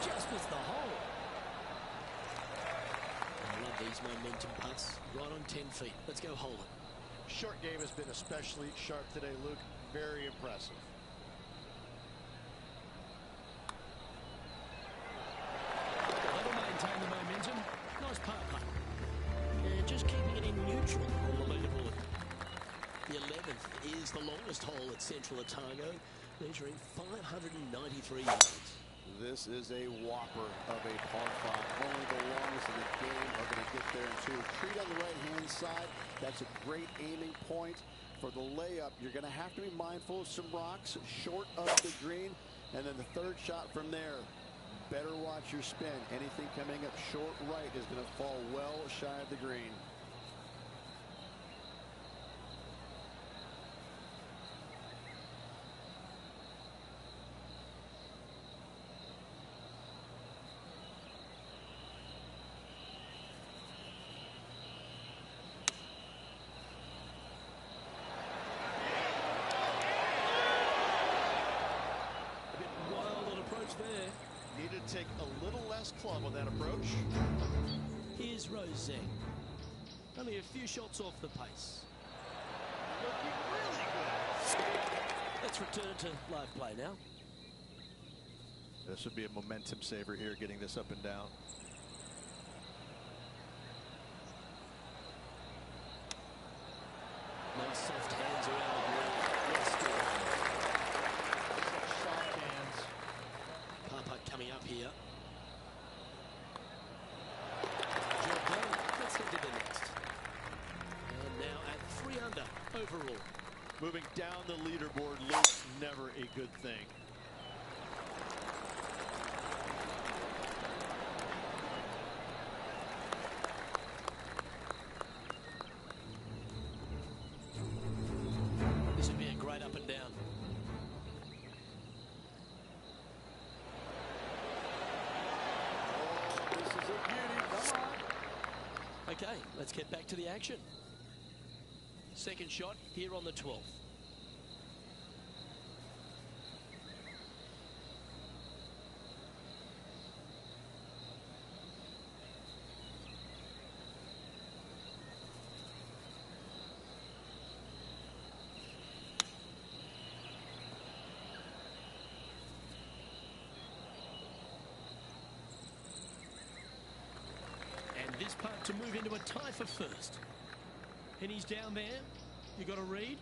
Just missed the hole. I love these momentum putts. Right on 10 feet. Let's go hole it. Short game has been especially sharp today, Luke. Very impressive. That'll maintain the momentum. Nice par putt. And just keeping it in neutral on the leaderboard. The 11th is the longest hole at Central Otago, measuring 593 yards. This is a whopper of a par 5. Only the longest in the game are going to get there in 2. Treat on the right-hand side. That's a great aiming point. For the layup, you're going to have to be mindful of some rocks short of the green. And then the third shot from there, better watch your spin. Anything coming up short right is going to fall well shy of the green. There. Needed to take a little less club on that approach. Here's Roseng. Only a few shots off the pace. Looking really good. Let's return to live play now. This would be a momentum saver here, getting this up and down. Nice soft hands around the green. Yes, good. Soft hands. Par putt coming up here. Job done. Let's get to the next. And now at 3 under overall. Moving down the leaderboard, Luke, never a good thing. This would be a great up and down. Oh, this is a beauty. Come on. Okay, let's get back to the action. Second shot here on the 12th. And this putt to move into a tie for first. And he's down there. You got a read?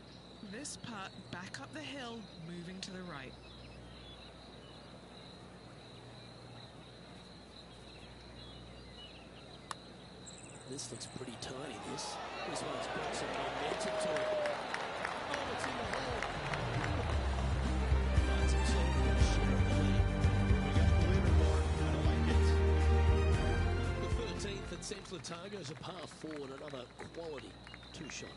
this putt back up the hill, moving to the right. This looks pretty tiny, this. This one's got some momentum to it. Oh, it's in the hole. Finds himself in a share of the lead. We got the leaderboard. I like it. The 13th at Central Otago is a par 4 and another quality two-shot.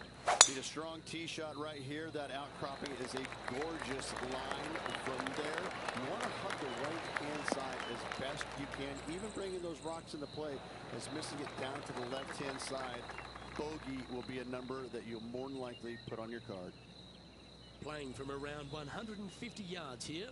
Need a strong tee shot right here. That outcropping is a gorgeous line from there. You want to hug the right-hand side as best you can, even bringing those rocks into play as missing it down to the left-hand side. Bogey will be a number that you'll more than likely put on your card. playing from around 150 yards here.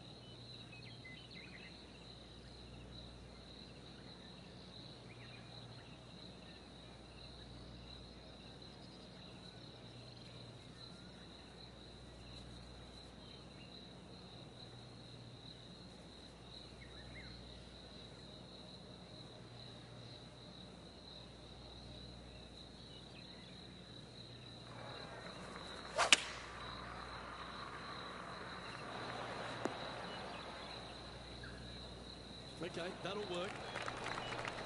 Okay, that'll work.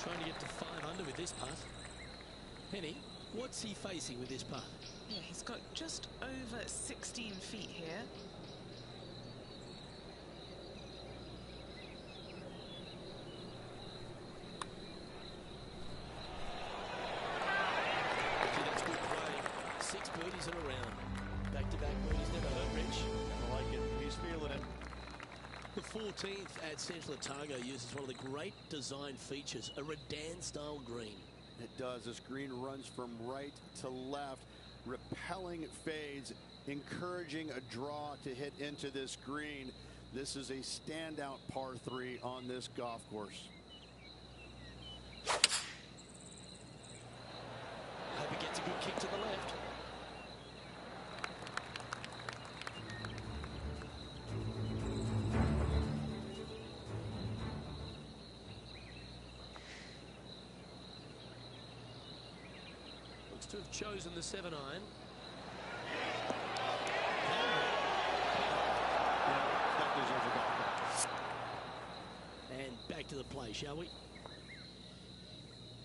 Trying to get to 5 under with this putt. Penny, what's he facing with this putt? Yeah, he's got just over 16 feet here. Okay, that's good play. 6 birdies in a round. Back-to-back birdies never hurt, Rich. I like it. He's feeling it. The 14th at Central Otago uses one of the great design features, a Redan-style green. It does. This green runs from right to left, repelling fades, encouraging a draw to hit into this green. This is a standout par 3 on this golf course. Hope he gets a good kick to the left. Looks to have chosen the 7-iron. And back to the play, shall we?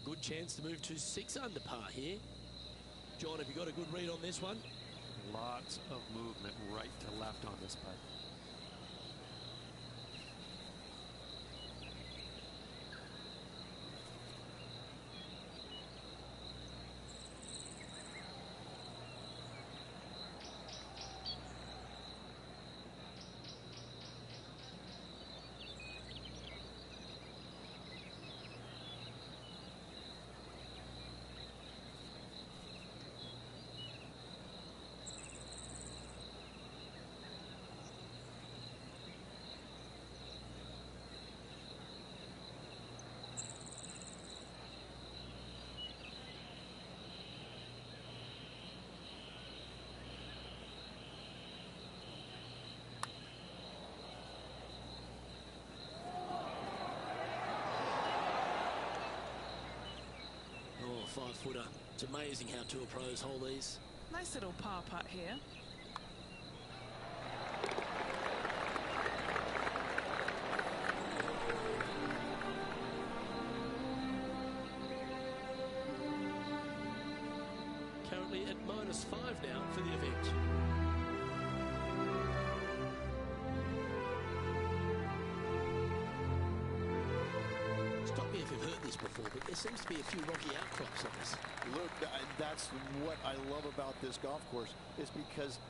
Good chance to move to 6 under par here. John, have you got a good read on this one? Lots of movement right to left on this putt. Oh, 5-footer. It's amazing how tour pros hold these. Nice little par putt here. Currently at -5 now for the event. Stop me if you've heard this before, but there seems to be a few rocky outcrops on this. Look, that's what I love about this golf course, is because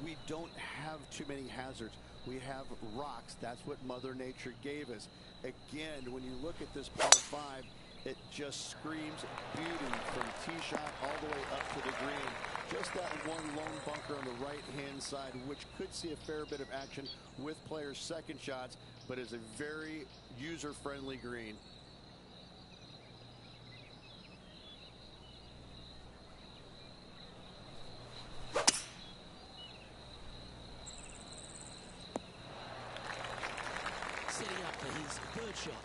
we don't have too many hazards. We have rocks. That's what Mother Nature gave us. Again, when you look at this par 5, it just screams beauty from tee shot all the way up to the green. Just that one lone bunker on the right-hand side, which could see a fair bit of action with players' second shots, but is a very user-friendly green. Setting up for his 3rd shot.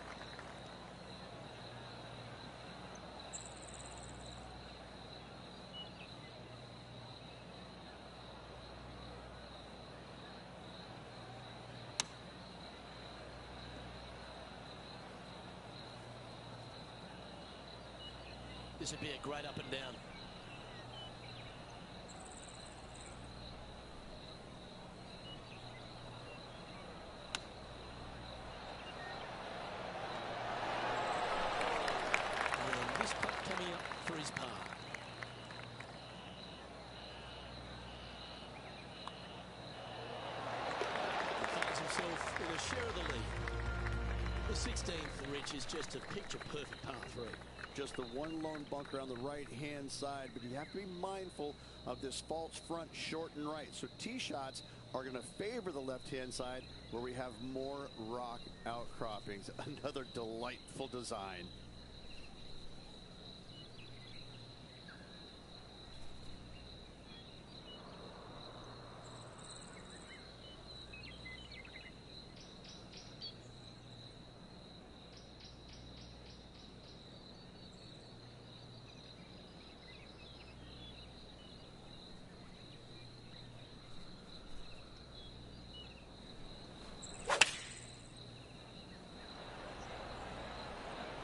This would be a great up and down. And this putt coming up for his par. He finds himself in a share of the lead. The 16th, Rich, is just a picture-perfect par 3. Just the one lone bunker on the right-hand side, but you have to be mindful of this false front short and right. So tee shots are going to favor the left-hand side where we have more rock outcroppings. Another delightful design.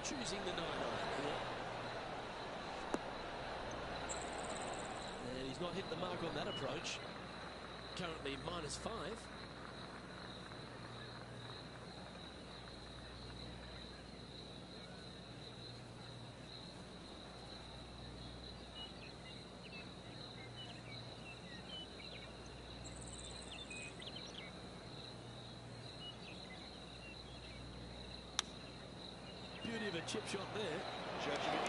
Choosing the 9-iron here. And he's not hit the mark on that approach. Currently -5. Beauty of a chip shot there. Judgment.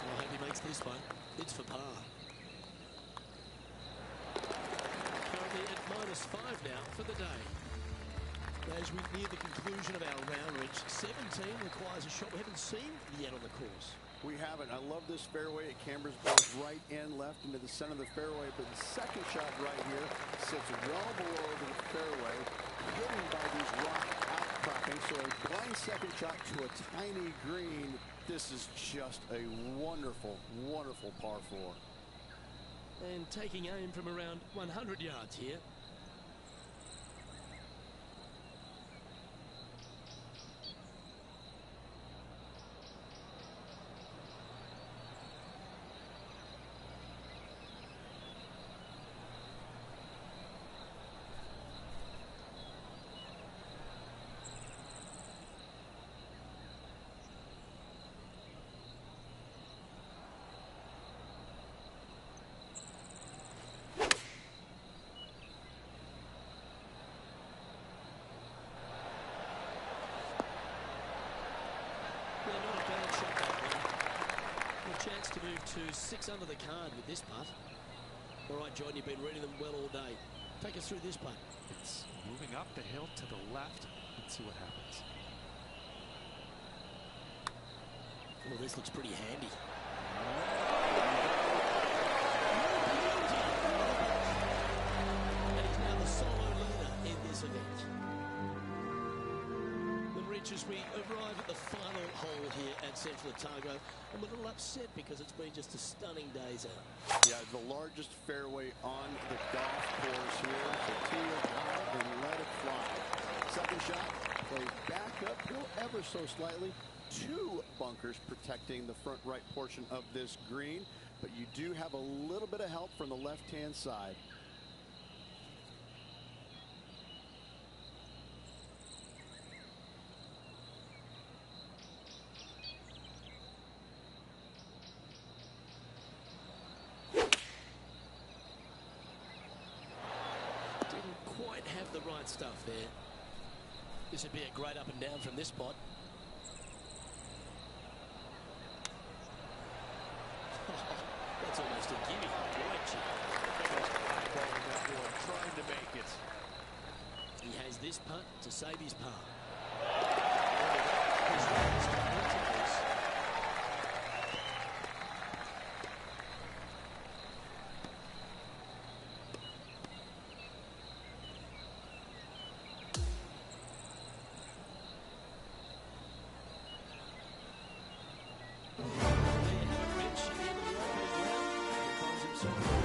I hope he makes this one. It's for par. Currently at -5 now for the day. As we near the conclusion of our round, Rich, 17 requires a shot we haven't seen yet on the course. We haven't. I love this fairway. It cambers both right and left into the center of the fairway, but the second shot right here sits well below the fairway, hidden by these rock outcroppings. So a blind second shot to a tiny green. This is just a wonderful, wonderful par 4. And taking aim from around 100 yards here. Chance to move to 6 under the card with this putt. All right, John, you've been reading them well all day. Take us through this putt. It's moving up the hill to the left. Let's see what happens. Well, this looks pretty handy. And he's now the solo leader in this event. As we arrive at the final hole here at Central Otago, I'm a little upset because it's been just a stunning day's out. Yeah, the largest fairway on the golf course here. So tee it high and let it fly. Second shot, played back uphill ever so slightly. 2 bunkers protecting the front right portion of this green, but you do have a little bit of help from the left-hand side. Have the right stuff there. This would be a great up and down from this spot. That's almost a gimme. Trying to make it. He has this putt to save his par. So